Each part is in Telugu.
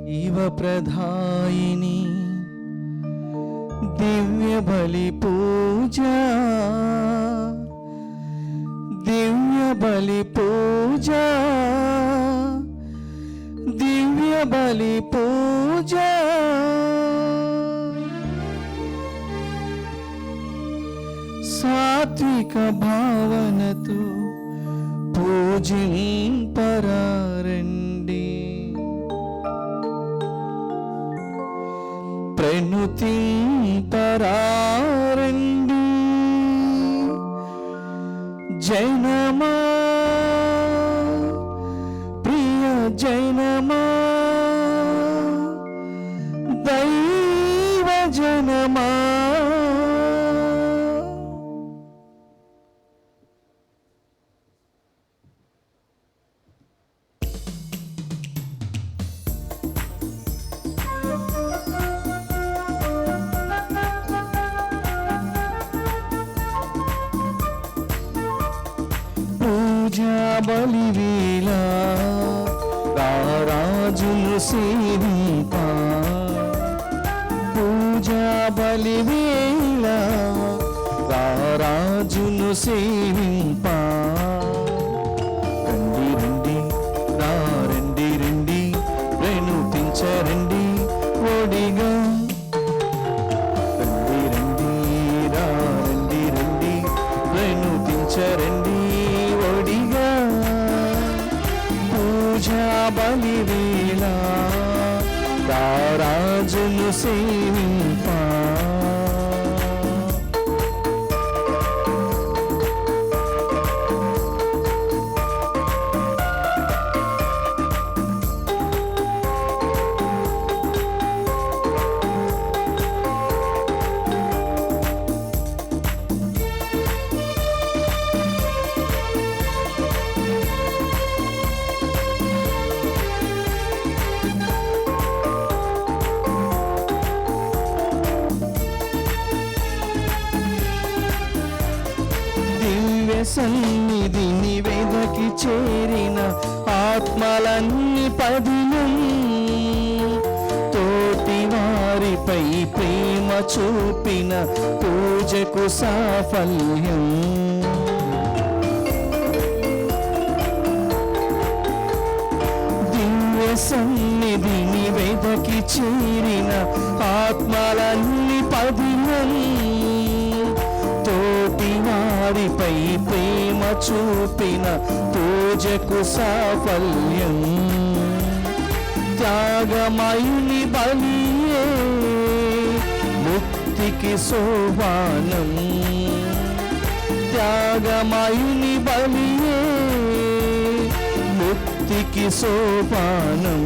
इव प्रधायिनी दिव्य बलि पूजा, दिव्य बलि पूजा, दिव्य बलि पूजा। सात्विक भावनतो पूजिंपरारंडी, प्रणुतिंपरारंडी। जैनमा प्रिय जैनमा, दैव जनमा। పూజా బలివేళ రారాజును సేవింప, పూజా బలివేళ రారాజును సేవింప। రండి రండి రా రండి రండి, ప్రణుతించరండి ఓడిగా। రండి రండి రా రండి రండి, ప్రణుతించరండి ఓడిగా। పూజా బలివేళ రారాజును సేవింప। సన్నిధిని వెదకి చేరిన ఆత్మలన్నీ పదిలం, తోటి వారిపై ప్రేమ చూపిన పూజకు సాఫల్యం। దివ్య సన్నిధిని వెదకి చేరిన ఆత్మలన్నీ పదిలం, తోటి వారిపై ప్రేమ చూపిన పూజకు సాఫల్యం। త్యాగమయుని బలియే ముక్తికి సోపానం, త్యాగమయుని బలియే ముక్తికి సోపానం।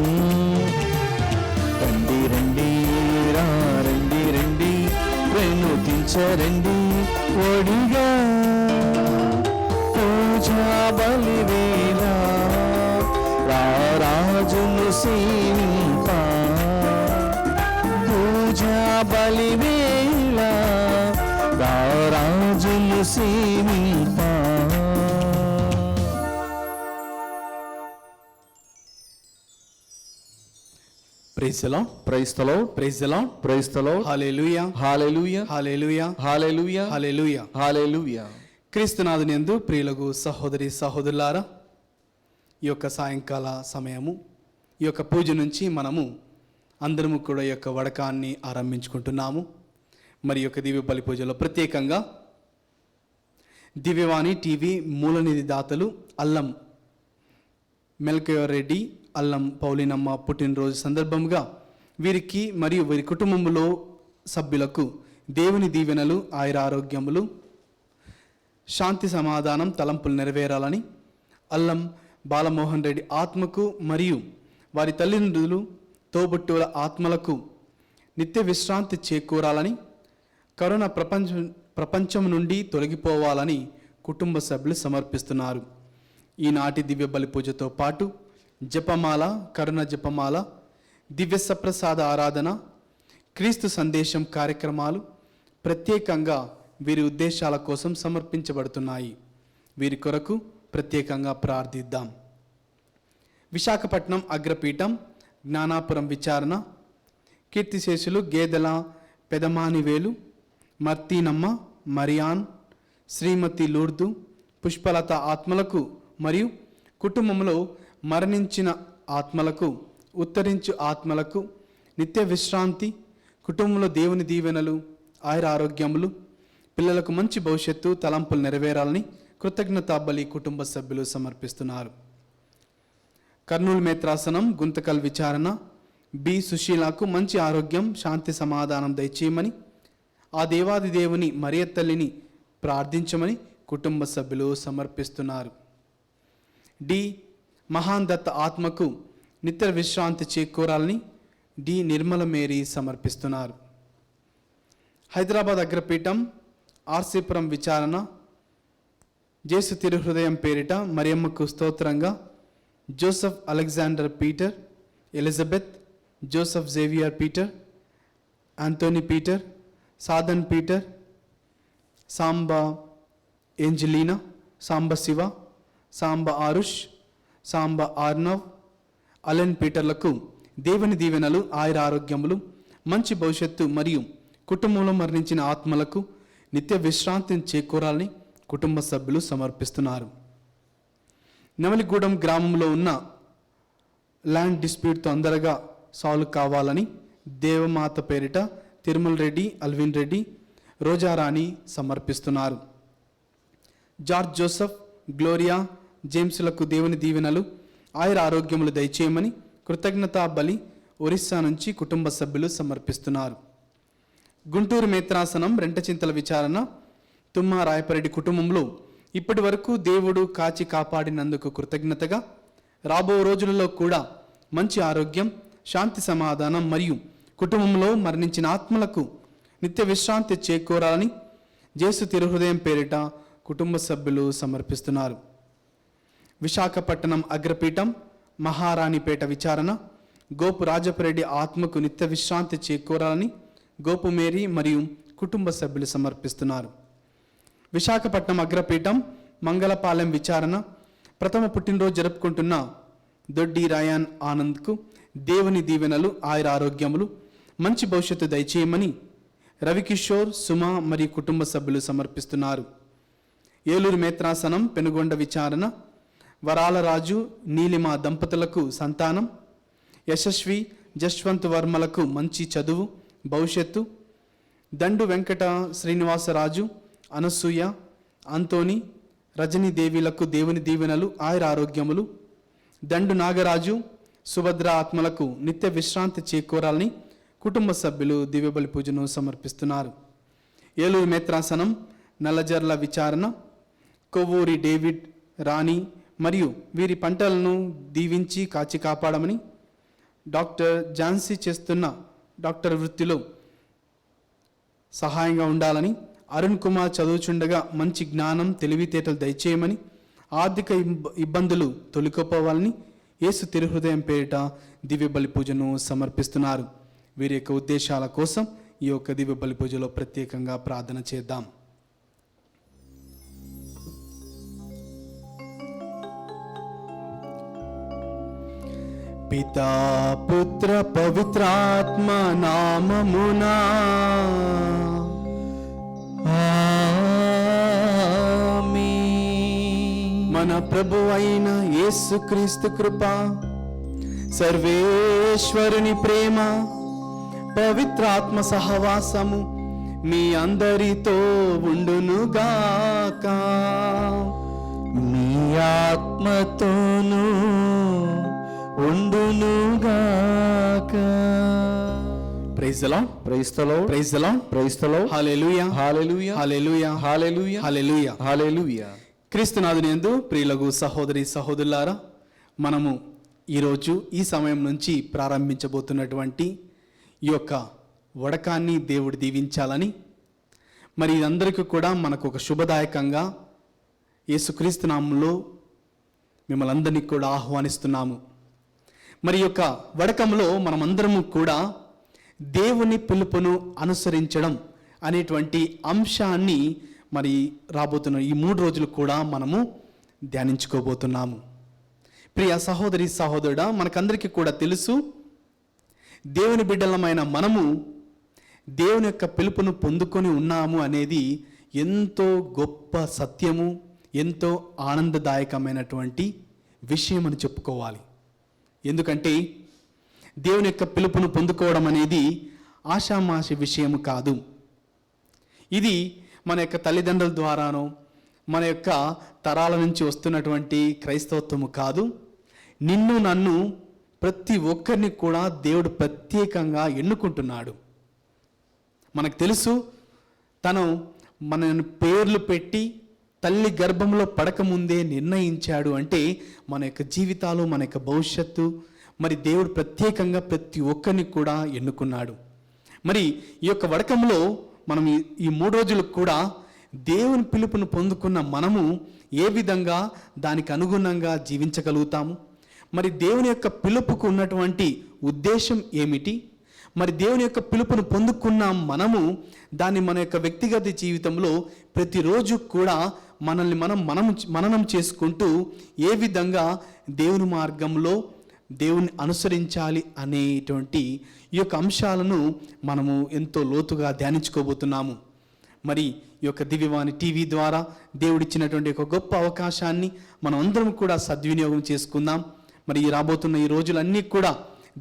రండి రండి రా రండి రండి, ప్రణుతించరండి ఓడిగా। పూజా బలివేళ రారాజును సేవింప, పూజా బలివేళ రారాజును సేవింప। Praise the Lord. Praise the Lord. Praise the Lord. Praise the Lord. Hallelujah. Hallelujah. Hallelujah. Hallelujah. Hallelujah. Hallelujah. క్రీస్తునాథునియందు ప్రియులకు సహోదరి సహోదరులారా, ఈ యొక్క సాయంకాల సమయము, ఈ యొక్క పూజ నుంచి మనము అందరము కూడా ఈ యొక్క వడకాన్ని ఆరంభించుకుంటున్నాము। మరి యొక్క దివ్య బలి పూజలో ప్రత్యేకంగా దివ్యవాణి టీవీ మూలనిధి దాతలు అల్లం మెల్కయోర్ రెడ్డి, అల్లం పౌలినమ్మ పుట్టినరోజు సందర్భంగా వీరికి మరియు వీరి కుటుంబంలో సభ్యులకు దేవుని దీవెనలు, ఆయురారోగ్యములు, శాంతి సమాధానం, తలంపులు నెరవేరాలని, అల్లం బాలమోహన్ రెడ్డి ఆత్మకు మరియు వారి తల్లిదండ్రులు తోబుట్టువుల ఆత్మలకు నిత్య విశ్రాంతి చేకూరాలని, కరోనా ప్రపంచం నుండి తొలగిపోవాలని కుటుంబ సభ్యులు సమర్పిస్తున్నారు। ఈనాటి దివ్య బలి పూజతో పాటు జపమాల, కరుణ జపమాల, దివ్య సప్రసాద ఆరాధన, క్రీస్తు సందేశం కార్యక్రమాలు ప్రత్యేకంగా వీరి ఉద్దేశాల కోసం సమర్పించబడుతున్నాయి। వీరి కొరకు ప్రత్యేకంగా ప్రార్థిద్దాం। విశాఖపట్నం అగ్రపీఠం జ్ఞానాపురం విచారణ, కీర్తిశేషులు గేదెల పెదమానివేలు, మర్తీనమ్మ, మరియాన్, శ్రీమతి లూర్దు, పుష్పలత ఆత్మలకు మరియు కుటుంబంలో మరణించిన ఆత్మలకు, ఉత్తరించు ఆత్మలకు నిత్య విశ్రాంతి, కుటుంబంలో దేవుని దీవెనలు, ఆయుర ఆరోగ్యములు, పిల్లలకు మంచి భవిష్యత్తు, తలంపులు నెరవేరాలని కృతజ్ఞతా బలి కుటుంబ సభ్యులు సమర్పిస్తున్నారు. కర్నూలు మేత్రాసనం గుంతకల్ విచారణ, బి సుశీలకు మంచి ఆరోగ్యం, శాంతి సమాధానం దయచేయమని, ఆ దేవాది దేవుని మరియ తల్లిని ప్రార్థించమని కుటుంబ సభ్యులు సమర్పిస్తున్నారు. డి మహాన్ దత్త ఆత్మకు నిత్య విశ్రాంతి చేకూరాలని డి నిర్మల మేరీ సమర్పిస్తున్నారు. హైదరాబాద్ అగ్రపీఠం ఆర్సీపురం విచారణ, జేసు తిరుహృదయం పేరిట మరియమ్మకు స్తోత్రంగా Joseph Alexander Peter, Elizabeth, Joseph Xavier Peter, Antony Peter, Sadhan Peter, Samba Angelina, Samba Shiva, Samba Arush, Samba Arnav, Allen పీటర్లకు దేవుని దీవెనలు, ఆయుర ఆరోగ్యములు, మంచి భవిష్యత్తు మరియు కుటుంబంలో మరణించిన ఆత్మలకు నిత్య విశ్రాంతిని చేకూరాలని కుటుంబ సభ్యులు సమర్పిస్తున్నారు. నెమలిగూడెం గ్రామంలో ఉన్న ల్యాండ్ డిస్ప్యూట్ తొందరగా సాల్వ్ కావాలని దేవమాత పేరిట తిరుమల రెడ్డి, అల్విన్ రెడ్డి, రోజారాణి సమర్పిస్తున్నారు. జార్జ్ జోసెఫ్, గ్లోరియా, జేమ్స్లకు దేవుని దీవెనలు, ఆయుర ఆరోగ్యములు దయచేయమని కృతజ్ఞతా బలి ఒరిస్సా నుంచి కుటుంబ సభ్యులు సమర్పిస్తున్నారు. గుంటూరు మేత్రాసనం రెంటచింతల విచారణ, తుమ్మా రాయపరెడ్డి కుటుంబంలో ఇప్పటి వరకు దేవుడు కాచి కాపాడినందుకు కృతజ్ఞతగా రాబో రోజులలో కూడా మంచి ఆరోగ్యం, శాంతి సమాధానం మరియు కుటుంబంలో మరణించిన ఆత్మలకు నిత్య విశ్రాంతి చేకూరాలని జేసు తిరుహృదయం పేరిట కుటుంబ సభ్యులు సమర్పిస్తున్నారు. విశాఖపట్నం అగ్రపీఠం మహారాణిపేట విచారణ, గోపు రాజపరెడ్డి ఆత్మకు నిత్య విశ్రాంతి చేకూరాలని గోపు మేరీ మరియు కుటుంబ సభ్యులు సమర్పిస్తున్నారు. విశాఖపట్నం అగ్రపీఠం మంగళపాలెం విచారణ, ప్రథమ పుట్టినరోజు జరుపుకుంటున్న దొడ్డి రాయాన్ ఆనంద్కు దేవుని దీవెనలు, ఆయుర ఆరోగ్యములు, మంచి భవిష్యత్తు దయచేయమని రవికిషోర్, సుమ మరియు కుటుంబ సభ్యులు సమర్పిస్తున్నారు. ఏలూరు మేత్రాసనం పెనుగొండ విచారణ, వరాల రాజు, నీలిమ దంపతులకు సంతానం, యశస్వి, జశ్వంత్ వర్మలకు మంచి చదువు, భవిష్యత్తు, దండు వెంకట శ్రీనివాసరాజు, అనసూయ, అంతోని, రజనీదేవిలకు దేవుని దీవెనలు, ఆయుర ఆరోగ్యములు, దండు నాగరాజు, సుభద్ర ఆత్మలకు నిత్య విశ్రాంతి చేకూరాలని కుటుంబ సభ్యులు దివ్యబలి పూజను సమర్పిస్తున్నారు. ఏలూరు మేత్రాసనం నల్లజర్ల విచారణ, కొవ్వూరి డేవిడ్, రాణి మరియు వీరి పంటలను దీవించి కాచి కాపాడమని, డాక్టర్ ఝాన్సీ చేస్తున్న డాక్టర్ వృత్తిలో సహాయంగా ఉండాలని, అరుణ్ కుమార్ చదువుచుండగా మంచి జ్ఞానం, తెలివితేటలు దయచేయమని, ఆర్థిక ఇబ్బందులు తొలిగిపోవాలని యేసు తిరుహృదయం పేరిట దివ్య బలి పూజను సమర్పిస్తున్నారు. వీరి యొక్క ఉద్దేశాల కోసం ఈ యొక్క దివ్య బలి పూజలో ప్రత్యేకంగా ప్రార్థన చేద్దాం. పితా పుత్ర పవిత్రాత్మ నామమునా మన ప్రభు అయిన యేసుక్రీస్తు కృప, సర్వేశ్వరుని ప్రేమ, పవిత్రాత్మ సహవాసము మీ అందరితో ఉండునుగాక. మీ ఆత్మతోనూ ఉండునుగాక. Praise the Lord, praise the Lord, praise the Lord, praise the Lord. హల్లెలూయా, హల్లెలూయా, హల్లెలూయా, హల్లెలూయా, హల్లెలూయా, హల్లెలూయా. క్రీస్తునాథునియందు ప్రియులకు సహోదరి సహోదరులారా, మనము ఈరోజు ఈ సమయం నుంచి ప్రారంభించబోతున్నటువంటి ఈ యొక్క వడకాన్ని దేవుడు దీవించాలని, మరి ఇదందరికీ కూడా మనకు ఒక శుభదాయకంగా యేసుక్రీస్తు నామములో మిమ్మల్ని అందరినీ కూడా ఆహ్వానిస్తున్నాము. మరి యొక్క వడకంలో మనమందరము కూడా దేవుని పిలుపును అనుసరించడం అనేటువంటి అంశాన్ని మరి రాబోతున్న ఈ 3 రోజులు కూడా మనము ధ్యానించుకోబోతున్నాము. ప్రియ సహోదరి సహోదరుడా, మనకందరికీ కూడా తెలుసు, దేవుని బిడ్డలమైన మనము దేవుని యొక్క పిలుపును పొందుకొని ఉన్నాము అనేది ఎంతో గొప్ప సత్యము, ఎంతో ఆనందదాయకమైనటువంటి విషయం అని చెప్పుకోవాలి. ఎందుకంటే దేవుని యొక్క పిలుపును పొందుకోవడం అనేది ఆషామాషి విషయము కాదు. ఇది మన యొక్క తల్లిదండ్రుల ద్వారానో మన యొక్క తరాల నుంచి వస్తున్నటువంటి క్రైస్తవత్వము కాదు. నిన్ను నన్ను ప్రతి ఒక్కరిని కూడా దేవుడు ప్రత్యేకంగా ఎన్నుకుంటున్నాడు. మనకు తెలుసు, తను మనని పేర్లు పెట్టి తల్లి గర్భంలో పడకముందే నిర్ణయించాడు. అంటే మన యొక్క జీవితాలు, మన యొక్క భవిష్యత్తు, మరి దేవుడు ప్రత్యేకంగా ప్రతి ఒక్కరిని కూడా ఎన్నుకున్నాడు. మరి ఈ యొక్క వడకంలో మనం ఈ 3 రోజులకు కూడా దేవుని పిలుపును పొందుకున్న మనము ఏ విధంగా దానికి అనుగుణంగా జీవించగలుగుతాము, మరి దేవుని యొక్క పిలుపుకు ఉన్నటువంటి ఉద్దేశం ఏమిటి, మరి దేవుని యొక్క పిలుపును పొందుకున్న మనము దాన్ని మన యొక్క వ్యక్తిగత జీవితంలో ప్రతిరోజు కూడా మనల్ని మననం చేసుకుంటూ ఏ విధంగా దేవుని మార్గంలో దేవుని అనుసరించాలి అనేటువంటి ఈ యొక్క అంశాలను మనము ఎంతో లోతుగా ధ్యానించుకోబోతున్నాము. మరి ఈ యొక్క దివ్యవాణి టీవీ ద్వారా దేవుడిచ్చినటువంటి ఒక గొప్ప అవకాశాన్ని మనం అందరం కూడా సద్వినియోగం చేసుకుందాం. మరి రాబోతున్న ఈ రోజులన్నీ కూడా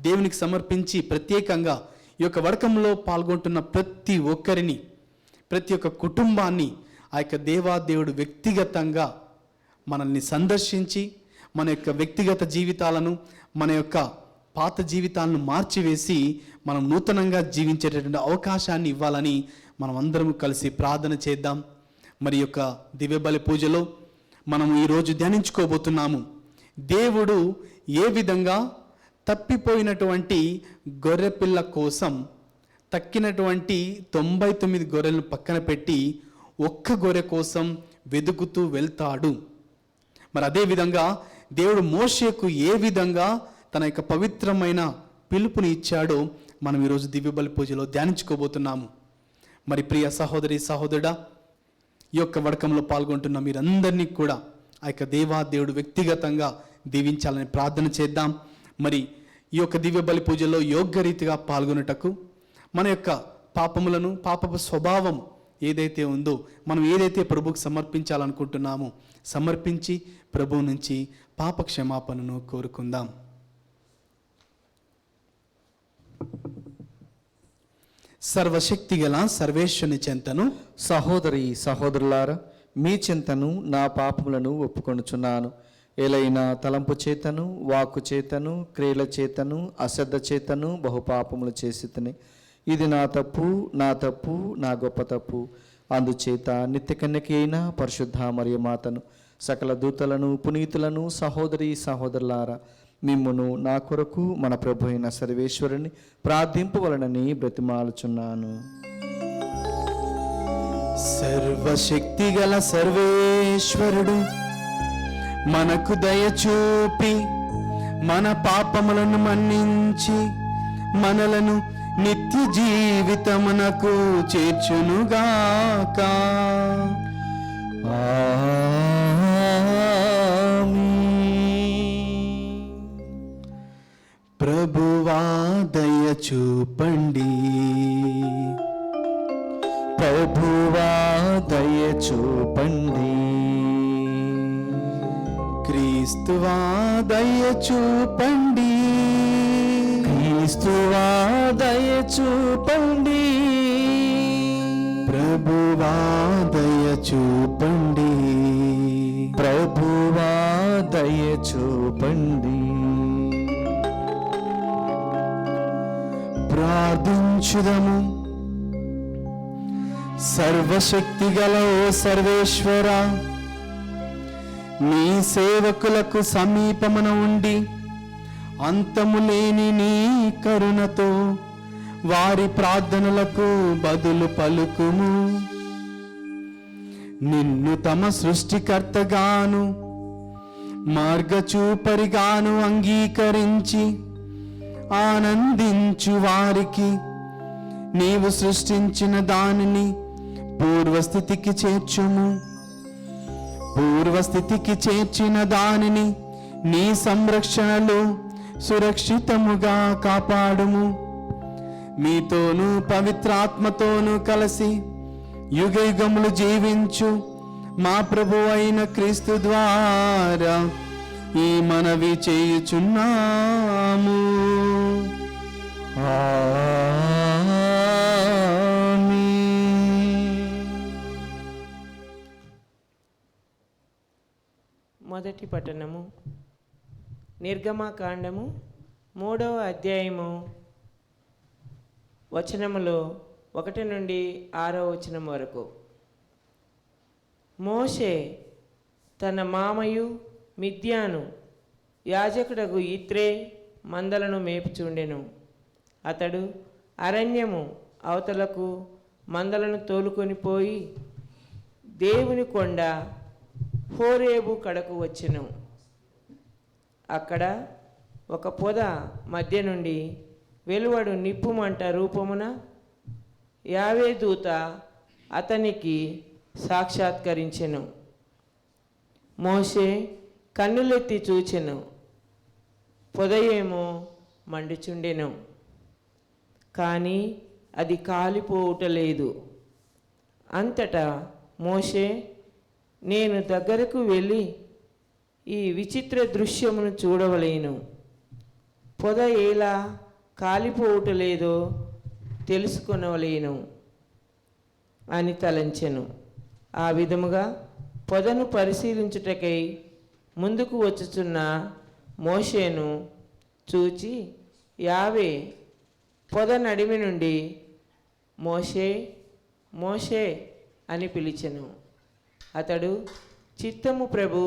దేవునికి సమర్పించి ప్రత్యేకంగా ఈ యొక్క వడకంలో పాల్గొంటున్న ప్రతి ఒక్కరిని, ప్రతి ఒక్క కుటుంబాన్ని ఆ యొక్క దేవాదేవుడు వ్యక్తిగతంగా మనల్ని సందర్శించి మన యొక్క వ్యక్తిగత జీవితాలను, మన యొక్క పాత జీవితాలను మార్చివేసి మనం నూతనంగా జీవించేటటువంటి అవకాశాన్ని ఇవ్వాలని మనం అందరం కలిసి ప్రార్థన చేద్దాం. మరి యొక్క దివ్యబలి పూజలో మనము ఈరోజు ధ్యానించుకోబోతున్నాము. దేవుడు ఏ విధంగా తప్పిపోయినటువంటి గొర్రెపిల్ల కోసం తక్కినటువంటి 99 గొర్రెలను పక్కన పెట్టి ఒక్క గొర్రె కోసం వెతుకుతూ వెళ్తాడు. మరి అదేవిధంగా దేవుడు మోషేకు ఏ విధంగా తన యొక్క పవిత్రమైన పిలుపుని ఇచ్చాడో మనం ఈరోజు దివ్యబలి పూజలో ధ్యానించుకోబోతున్నాము. మరి ప్రియ సహోదరి సహోదరుడా, ఈ యొక్క వడకంలో పాల్గొంటున్న మీరందరినీ కూడా ఆ యొక్క దేవాదేవుడు వ్యక్తిగతంగా దీవించాలని ప్రార్థన చేద్దాం. మరి ఈ యొక్క దివ్యబలి పూజలో యోగ్యరీతిగా పాల్గొనుటకు మన యొక్క పాపములను, పాపపు స్వభావం ఏదైతే ఉందో, మనం ఏదైతే ప్రభువుకు సమర్పించాలనుకుంటున్నామో సమర్పించి ప్రభువు నుంచి పాప క్షమాపణను కోరుకుందాం. సర్వశక్తి గల సర్వేశ్వరుని చెంతను, సహోదరి సహోదరులారా, మీ చింతను నా పాపములను ఒప్పుకొనుచున్నాను. ఏలైనా తలంపు చేతను, వాక్కు చేతను, క్రియల చేతను, అశ్రద్ధ చేతను బహుపాపములు చేసితిని. ఇది నా తప్పు, నా గొప్ప తప్పు. అందుచేత నిత్య కన్యకి అయిన పరిశుద్ధ మరియ మాతను, సకల దూతలను, పునీతులను, సహోదరి సహోదరులారా, మిమ్మును నా కొరకు మన ప్రభు అయిన సర్వేశ్వరుని ప్రార్థింపవలనని బ్రతిమాలుచున్నాను. సర్వశక్తి గల సర్వేశ్వరుడు మనకు దయచూపి మన పాపములను మన్నించి మనలను నిత్య జీవితమునకు చేర్చునుగాక. ప్రభువా దయ చూపండి, ప్రభువా దయ చూపండి. క్రీస్తువా దయ చూపండి, క్రీస్తువా దయ చూపండి. ప్రభువా దయ చూపండి, ప్రభువా దయ చూపండి. ప్రార్థించుదము. సర్వశక్తి గల ఓ సర్వేశ్వర, నీ సేవకులకు సమీపమున ఉండి అంతము లేని నీ కరుణతో వారి ప్రార్థనలకు బదులు పలుకుము. నిన్ను తమ సృష్టికర్తగాను మార్గచూపరిగాను అంగీకరించి ఆనందించు వారికి నీవు సృష్టించిన దానిని పూర్వస్థితికి చేర్చుము. పూర్వస్థితికి చేర్చిన దానిని నీ సంరక్షణలో సురక్షితముగా కాపాడుము. మీతోనూ పవిత్రాత్మతోనూ కలిసి యుగ యుగములు జీవించు మా ప్రభు అయిన క్రీస్తు ద్వారా ఈ మనవి చేయుచున్నాము. మొదటి పట్టణము నిర్గమకాండము 3వ అధ్యాయము వచనములో 1 నుండి 6వ వచనం వరకు. మోషే తన మామయు మిద్యాను యాజకుడగు ఇత్రే మందలను మేపుచుండెను. అతడు అరణ్యము అవతలకు మందలను తోలుకొని పోయి దేవుని కొండ హోరేబు కడకు వచ్చెను. అక్కడ ఒక పొద మధ్య నుండి వెలువడు నిప్పుమంట రూపమున యావే దూత అతనికి సాక్షాత్కరించెను. మోషే కన్నులెత్తి చూచెను, పొదయేమో మండుచుండెను, కానీ అది కాలిపోవుటలేదు. అంతటా మోషే, నేను దగ్గరకు వెళ్ళి ఈ విచిత్ర దృశ్యమును చూడవలేను, పొద ఎలా కాలిపోవుటలేదో తెలుసుకొనవలేను అని తలంచెను. ఆ విధముగా పొదను పరిశీలించుటకై ముందుకు వచ్చుచున్న మోషేను చూచి యావే పొద నడిమి నుండి మోషే మోషే అని పిలిచెను. అతడు చిత్తము ప్రభు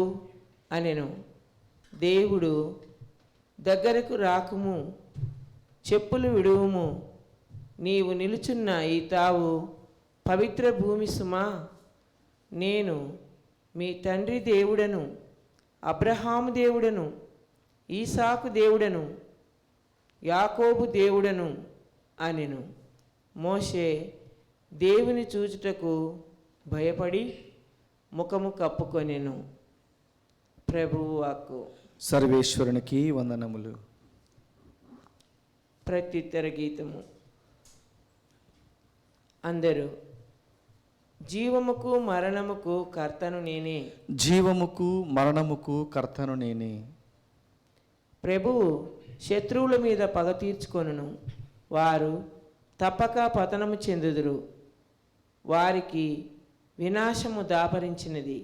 అనెను. దేవుడు, దగ్గరకు రాకుము, చెప్పులు విడువుము, నీవు నిలుచున్న ఈ తావు పవిత్ర భూమి సుమా. నేను మీ తండ్రి దేవుడను, అబ్రహాము దేవుడను, ఈసాకు దేవుడను, యాకోబు దేవుడను అనెను. మోషే దేవుని చూచుటకు భయపడి ముఖము కప్పుకొనెను. ప్రభువు వాక్కు. సర్వేశ్వరునికి వందనములు. ప్రత్యుత్తర గీతము. అందరూ, జీవముకు మరణముకు కర్తను నేనే, జీవముకు మరణముకు కర్తను నేనే. ప్రభువు శత్రువుల మీద పగ తీర్చుకొనును, వారు తప్పక పతనము చెందుదురు. వారికి వినాశము దాపరించినది.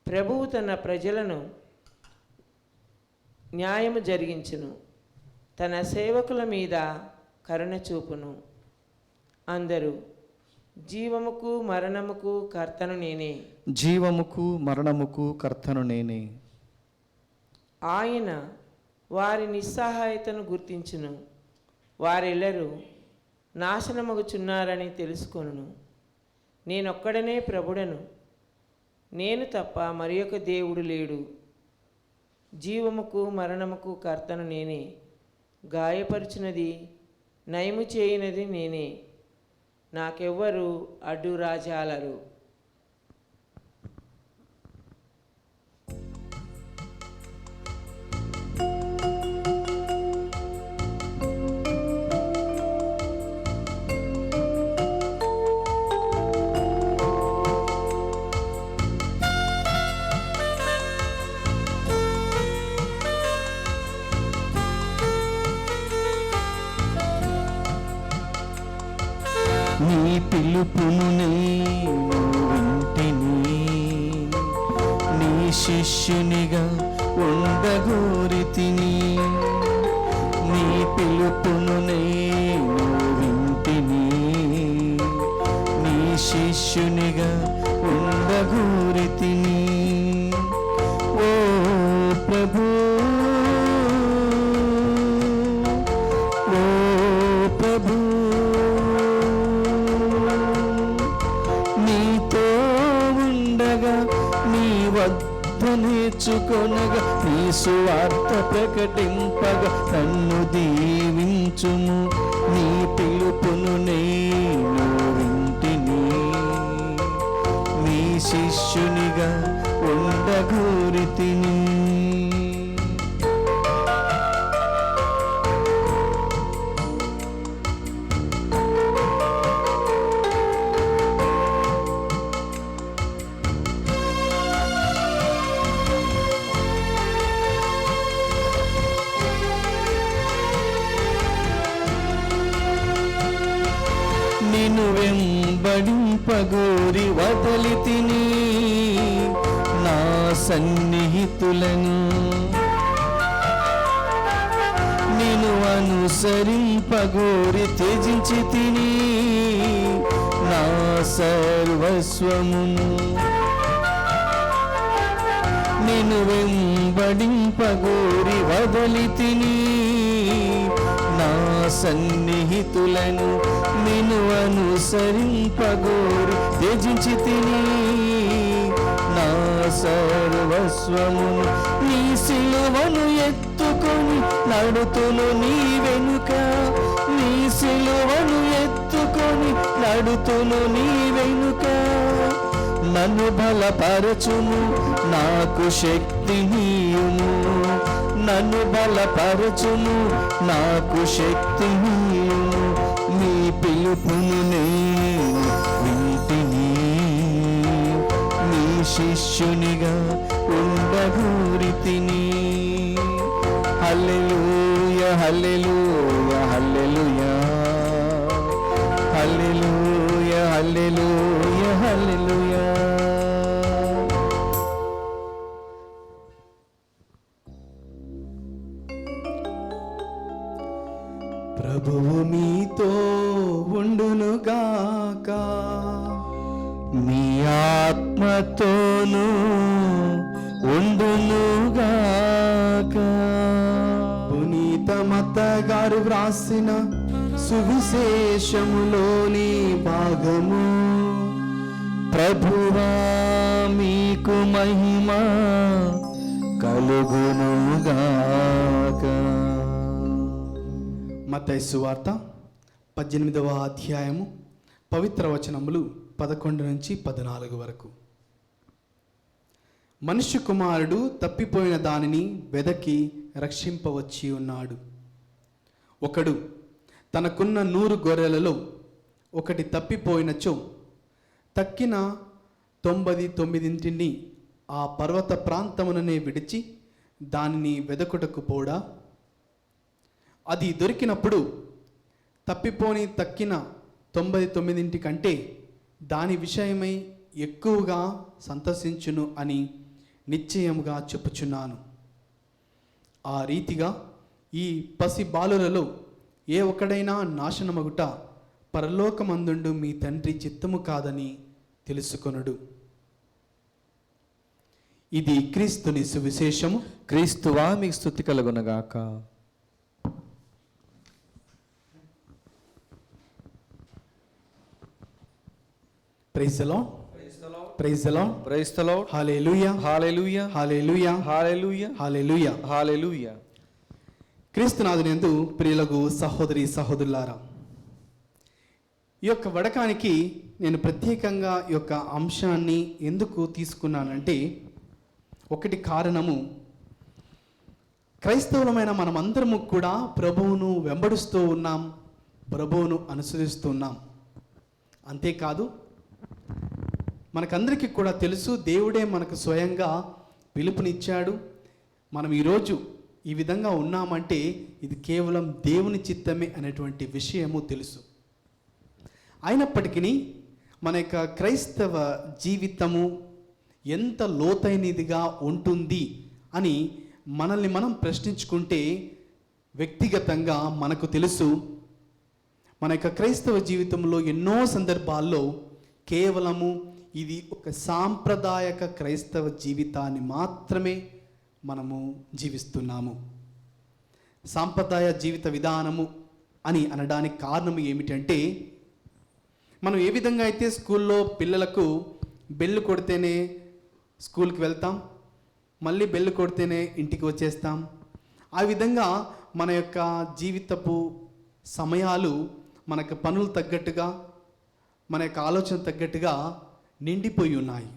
ప్రభువు తన ప్రజలను న్యాయము జరిగించును, తన సేవకుల మీద కరుణ చూపును. అందరూ, జీవముకు మరణముకు కర్తను నేనే, జీవముకు మరణముకు కర్తను నేనే. ఆయన వారి నిస్సహాయతను గుర్తించును, వారెల్లరూ నాశనమగుచున్నారని తెలుసుకొనును. నేనొక్కడనే ప్రభుడను, నేను తప్ప మరి ఒక దేవుడు లేడు. జీవముకు మరణముకు కర్తను నేనే, గాయపరిచినది నయము చేయనది నేనే, నాకెవ్వరు అడ్డు రాజాలరు. నీ పిలుపును నేను వింటిని, నీ శిష్యునిగా ఉండగోరితిని. నీ పిలుపును నేను వింటిని, నీ శిష్యునిగా ఉండగోరితిని. ఓ ప్రభు, ఓ ప్రభు, నీతో ఉండగా నీ వద్ద నేర్చుకొనగా నీ సువార్త ప్రకటింపగా నన్ను దీవించుము. నీ పిలుపును నేను వింటిని, నీ శిష్యునిగా ఉండగోరితిని. నిన్ను వెంబడింపగోరి వదలి తిని నా సన్నిహితులను, నిన్ను అనుసరింపగోరి త్యజించి తిని నా సర్వస్వమును. నిన్ను వెంబడింపగోరి వదలి తిని నా సన్నిహితులను, నిన్ను అనుసరింపగోరి త్యజించి తిని నా సర్వస్వమును. నీ సిలువను ఎత్తుకొని నడుతును నీ వెనుక, నీ సిలువను ఎత్తుకొని నడుతును నీ వెనుక. నన్ను బలపరచుము, నాకు శక్తి నీయుము, నన్ను బలపరచుము, నాకు శక్తి నీయుము. నీ పిలుపును నేను వింటిని, నీ శిష్యునిగా ఉండగూరితిని. హల్లెలూయా హల్లెలూయా హల్లెలూయా హల్లెలూయా హల్లెలూయా హల్లెలూయా. ప్రభువు మీతో ఉండునుగాక, నీ ఆత్మతోను ఉండునుగాక. పునీత మత్త గారు వ్రాసిన సువిశేషములోని భాగము. ప్రభువా మీకు మహిమ కలుగునుగాక. మత్తయి సువార్త 18వ అధ్యాయము పవిత్ర వచనములు 11 నుంచి 14 వరకు. మనుష్య కుమారుడు తప్పిపోయిన దానిని వెదకి రక్షింపవచ్చి ఉన్నాడు. ఒకడు తనకున్న 100 గొర్రెలలో ఒకటి తప్పిపోయినచో తక్కిన 99 ఆ పర్వత ప్రాంతముననే విడిచి దానిని వెదకుటకు పోడా? అది దొరికినప్పుడు తప్పిపోని తక్కిన 99 కంటే దాని విషయమై ఎక్కువగా సంతోషించును అని నిశ్చయముగా చెప్పుచున్నాను. ఆ రీతిగా ఈ పసి బాలులలో ఏ ఒక్కడైనా నాశనమగుట పరలోకమందుండు మీ తండ్రి చిత్తము కాదని తెలుసుకొనుడు. ఇది క్రీస్తుని సువిశేషము. క్రీస్తువా మీకు స్తుతి కలుగునగాక. Praise the Lord, praise the Lord, praise the Lord. హల్లెలూయా, హల్లెలూయా హల్లెలూయా, హల్లెలూయా హల్లెలూయా. హల్లెలూయా. క్రీస్తునాథునందు ప్రియులకు సహోదరి సహోదరులారా, ఈ యొక్క వడకానికి నేను ప్రత్యేకంగా ఈ యొక్క అంశాన్ని ఎందుకు తీసుకున్నానంటే, ఒకటి కారణము, క్రైస్తవులమైన మనమందరము కూడా ప్రభువును వెంబడిస్తూ ఉన్నాం, ప్రభువును అనుసరిస్తూ ఉన్నాం. అంతేకాదు, మనకందరికీ కూడా తెలుసు, దేవుడే మనకు స్వయంగా పిలుపునిచ్చాడు. మనం ఈరోజు ఈ విధంగా ఉన్నామంటే ఇది కేవలం దేవుని చిత్తమే అనేటువంటి విషయము తెలుసు. అయినప్పటికీ మన యొక్క క్రైస్తవ జీవితము ఎంత లోతైనదిగా ఉంటుంది అని మనల్ని మనం ప్రశ్నించుకుంటే, వ్యక్తిగతంగా మనకు తెలుసు, మన యొక్క క్రైస్తవ జీవితంలో ఎన్నో సందర్భాల్లో కేవలము ఇది ఒక సాంప్రదాయక క్రైస్తవ జీవితాన్ని మాత్రమే మనము జీవిస్తున్నాము. సాంప్రదాయ జీవిత విధానము అని అనడానికి కారణం ఏమిటంటే, మనం ఏ విధంగా అయితే స్కూల్లో పిల్లలకు బెల్లు కొడితేనే స్కూల్కి వెళ్తాం, మళ్ళీ బెల్లు కొడితేనే ఇంటికి వచ్చేస్తాం, ఆ విధంగా మన యొక్క జీవితపు సమయాలు మనకు పనులు తగ్గట్టుగా, మన యొక్క ఆలోచన తగ్గట్టుగా నిండిపోయి ఉన్నాయి.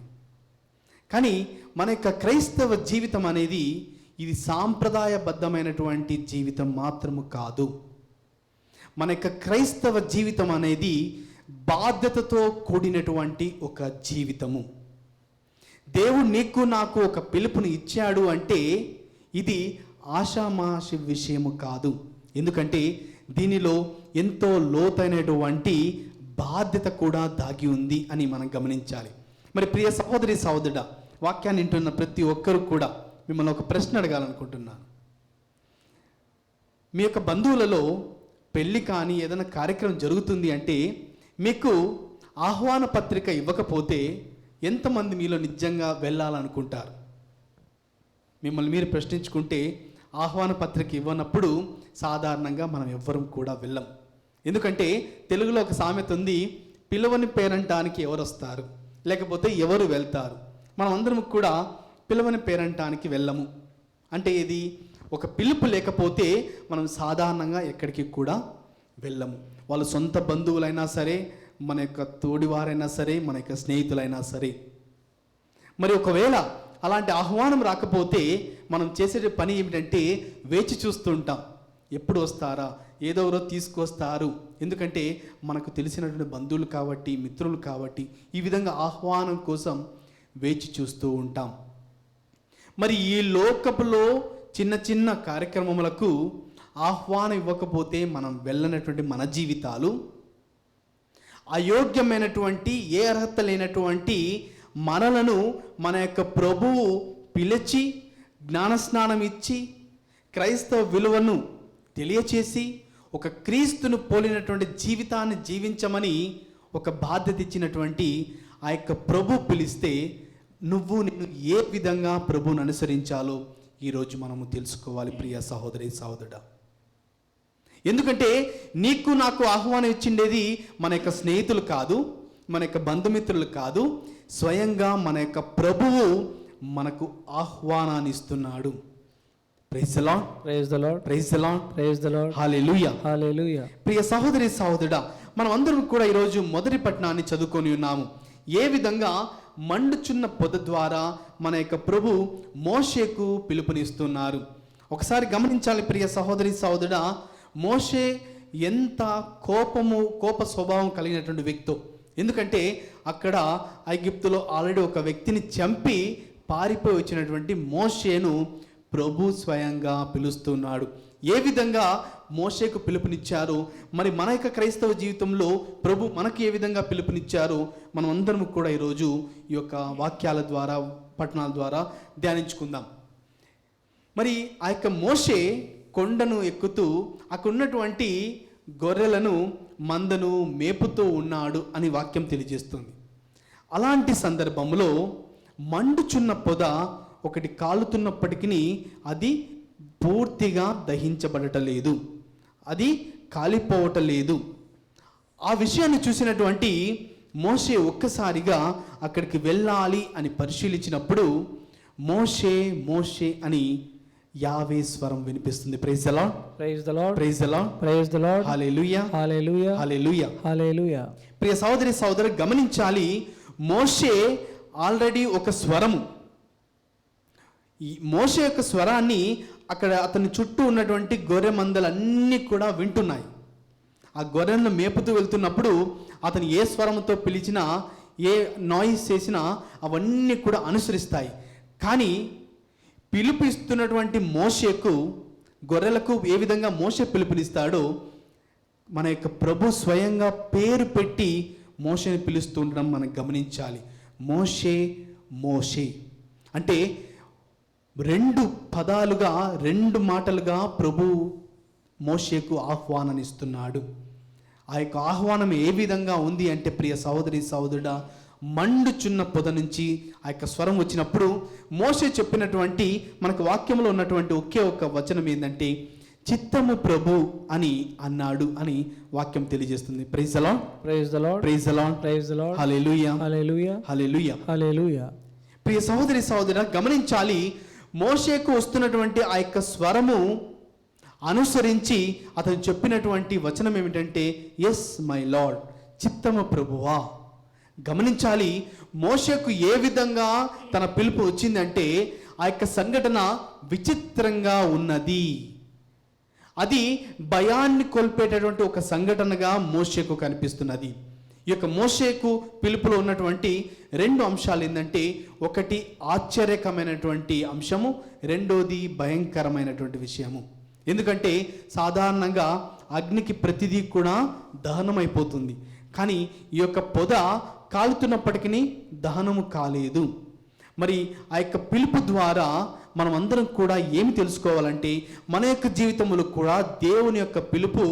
కానీ మన యొక్క క్రైస్తవ జీవితం అనేది ఇది సాంప్రదాయబద్ధమైనటువంటి జీవితం మాత్రము కాదు. మన యొక్క క్రైస్తవ జీవితం అనేది బాధ్యతతో కూడినటువంటి ఒక జీవితము. దేవుడు నీకు నాకు ఒక పిలుపుని ఇచ్చాడు అంటే ఇది ఆషామాషి విషయము కాదు. ఎందుకంటే దీనిలో ఎంతో లోతైనటువంటి బాధ్యత కూడా దాగి ఉంది అని మనం గమనించాలి. మరి ప్రియ సహోదరి సహోదరుడా, వాక్యాన్ని వింటున్న ప్రతి ఒక్కరు కూడా మిమ్మల్ని ఒక ప్రశ్న అడగాలనుకుంటున్నాను. మీ యొక్క బంధువులలో పెళ్ళి కానీ ఏదైనా కార్యక్రమం జరుగుతుంది అంటే మీకు ఆహ్వాన పత్రిక ఇవ్వకపోతే ఎంతమంది మీలో నిజంగా వెళ్ళాలనుకుంటారు? మిమ్మల్ని మీరు ప్రశ్నించుకుంటే ఆహ్వాన పత్రిక ఇవ్వనప్పుడు సాధారణంగా మనం ఎవ్వరం కూడా వెళ్ళం. ఎందుకంటే తెలుగులో ఒక సామెత ఉంది, పిలవని పేరంటానికి ఎవరు వస్తారు, లేకపోతే ఎవరు వెళ్తారు. మనం అందరం కూడా పిలవని పేరంటానికి వెళ్ళము. అంటే ఇది ఒక పిలుపు లేకపోతే మనం సాధారణంగా ఎక్కడికి కూడా వెళ్ళము. వాళ్ళ సొంత బంధువులైనా సరే, మన యొక్క తోడివారైనా సరే, మన యొక్క స్నేహితులైనా సరే. మరి ఒకవేళ అలాంటి ఆహ్వానం రాకపోతే మనం చేసే పని ఏమిటంటే వేచి చూస్తుంటాం. ఎప్పుడు వస్తారా, ఏదోవరో తీసుకొస్తారు. ఎందుకంటే మనకు తెలిసినటువంటి బంధువులు కాబట్టి, మిత్రులు కాబట్టి ఈ విధంగా ఆహ్వానం కోసం వేచి చూస్తూ ఉంటాం. మరి ఈ లోకపులో చిన్న చిన్న కార్యక్రమములకు ఆహ్వానం ఇవ్వకపోతే మనం వెళ్ళనటువంటి మన జీవితాలు, అయోగ్యమైనటువంటి ఏ అర్హత లేనటువంటి మనలను మన యొక్క ప్రభువు పిలిచి జ్ఞానస్నానం ఇచ్చి క్రైస్తవ విలువను తెలియచేసి ఒక క్రీస్తును పోలినటువంటి జీవితాన్ని జీవించమని ఒక బాధ్యత ఇచ్చినటువంటి ఆ యొక్క ప్రభు పిలిస్తే నువ్వు నేను ఏ విధంగా ప్రభువును అనుసరించాలో ఈరోజు మనము తెలుసుకోవాలి ప్రియ సహోదరి సహోదరుడా. ఎందుకంటే నీకు నాకు ఆహ్వానం ఇచ్చిండేది మన యొక్క స్నేహితులు కాదు, మన యొక్క బంధుమిత్రులు కాదు, స్వయంగా మన యొక్క ప్రభువు మనకు ఆహ్వానాన్ని ఇస్తున్నాడు. Praise the Lord, praise the Lord, praise the Lord, praise the Lord, హల్లెలూయా, హల్లెలూయా. ప్రియ సహోదరి సహోదరుడా, మనం అందరం కూడా ఈరోజు మొదటి పట్టణాన్ని చదువుకొని ఉన్నాము. ఏ విధంగా మండుచున్న పొద ద్వారా మన యొక్క ప్రభు మోషేకు పిలుపునిస్తున్నారు. ఒకసారి గమనించాలి ప్రియ సహోదరి సహోదరుడా, మోషే ఎంత కోప స్వభావం కలిగినటువంటి వ్యక్తో. ఎందుకంటే అక్కడ ఐగుప్తులో ఆల్రెడీ ఒక వ్యక్తిని చంపి పారిపోయి వచ్చినటువంటి మోషేను ప్రభు స్వయంగా పిలుస్తున్నాడు. ఏ విధంగా మోషేకు పిలుపునిచ్చారు, మరి మన యొక్క క్రైస్తవ జీవితంలో ప్రభు మనకు ఏ విధంగా పిలుపునిచ్చారు, మనం అందరం కూడా ఈరోజు ఈ యొక్క వాక్యాల ద్వారా, పట్టణాల ద్వారా ధ్యానించుకుందాం. మరి ఆ యొక్క మోషే కొండను ఎక్కుతూ అక్కడ ఉన్నటువంటి గొర్రెలను మందను మేపుతూ ఉన్నాడు అని వాక్యం తెలియజేస్తుంది. అలాంటి సందర్భంలో మండుచున్న పొద ఒకటి కాలుతున్నప్పటికీ అది పూర్తిగా దహించబడటలేదు, అది కాలిపోవటలేదు. ఆ విషయాన్ని చూసినటువంటి మోషే ఒక్కసారిగా అక్కడికి వెళ్ళాలి అని పరిశీలించినప్పుడు మోషే మోషే అని యావే స్వరం వినిపిస్తుంది. Praise the Lord, praise the Lord, praise the Lord, praise the Lord, హల్లెలూయా, హల్లెలూయా, హల్లెలూయా, హల్లెలూయా. ప్రియ సహోదరి సహోదరు గమనించాలి, మోషే ఆల్రెడీ ఒక స్వరము, ఈ మోషే యొక్క స్వరాన్ని అక్కడ అతని చుట్టూ ఉన్నటువంటి గొర్రె మందలన్నీ కూడా వింటున్నాయి. ఆ గొర్రెలను మేపుతూ వెళ్తున్నప్పుడు అతను ఏ స్వరంతో పిలిచినా, ఏ నాయిస్ చేసినా అవన్నీ కూడా అనుసరిస్తాయి. కానీ పిలుపు ఇస్తున్నటువంటి మోషేకు, గొర్రెలకు ఏ విధంగా మోషే పిలుపునిస్తాడో మన యొక్క ప్రభు స్వయంగా పేరు పెట్టి మోషేని పిలుస్తూ ఉండడం మనం గమనించాలి. మోషే మోషే అంటే రెండు పదాలుగా, రెండు మాటలుగా ప్రభు మోషేకు ఆహ్వానాన్ని ఇస్తున్నాడు. ఆ యొక్క ఆహ్వానం ఏ విధంగా ఉంది అంటే ప్రియ సహోదరి సహోదరుడా, మండుచున్న పొద నుంచి ఆ యొక్క స్వరం వచ్చినప్పుడు మోషే చెప్పినటువంటి మనకు వాక్యంలో ఉన్నటువంటి ఒకే ఒక వచనం ఏంటంటే చిత్తము ప్రభు అని అన్నాడు అని వాక్యం తెలియజేస్తుంది. Praise the Lord, praise the Lord, praise the Lord, praise the Lord, హల్లెలూయా, హల్లెలూయా, హల్లెలూయా, హల్లెలూయా. ప్రియ సహోదరి సహోదరుడా గమనించాలి, మోషేకు వస్తున్నటువంటి ఆ యొక్క స్వరము అనుసరించి అతను చెప్పినటువంటి వచనం ఏమిటంటే ఎస్ మై లార్డ్, చిత్తము ప్రభువా. గమనించాలి, మోషేకు ఏ విధంగా తన పిలుపు వచ్చిందంటే ఆ యొక్క సంఘటన విచిత్రంగా ఉన్నది. అది భయాన్ని కోల్పోయేటటువంటి ఒక సంఘటనగా మోషేకు కనిపిస్తున్నది. ఈ యొక్క మోషేకు పిలుపులో ఉన్నటువంటి రెండు అంశాలు ఏంటంటే, ఒకటి ఆశ్చర్యకరమైనటువంటి అంశము, రెండోది భయంకరమైనటువంటి విషయము. ఎందుకంటే సాధారణంగా అగ్నికి ప్రతిదీ కూడా దహనమైపోతుంది, కానీ ఈ యొక్క పొద కాలుతున్నప్పటికీ దహనము కాలేదు. మరి ఆ యొక్క పిలుపు ద్వారా మనం అందరం కూడా ఏమి తెలుసుకోవాలంటే మన యొక్క జీవితంలో కూడా దేవుని యొక్క పిలుపు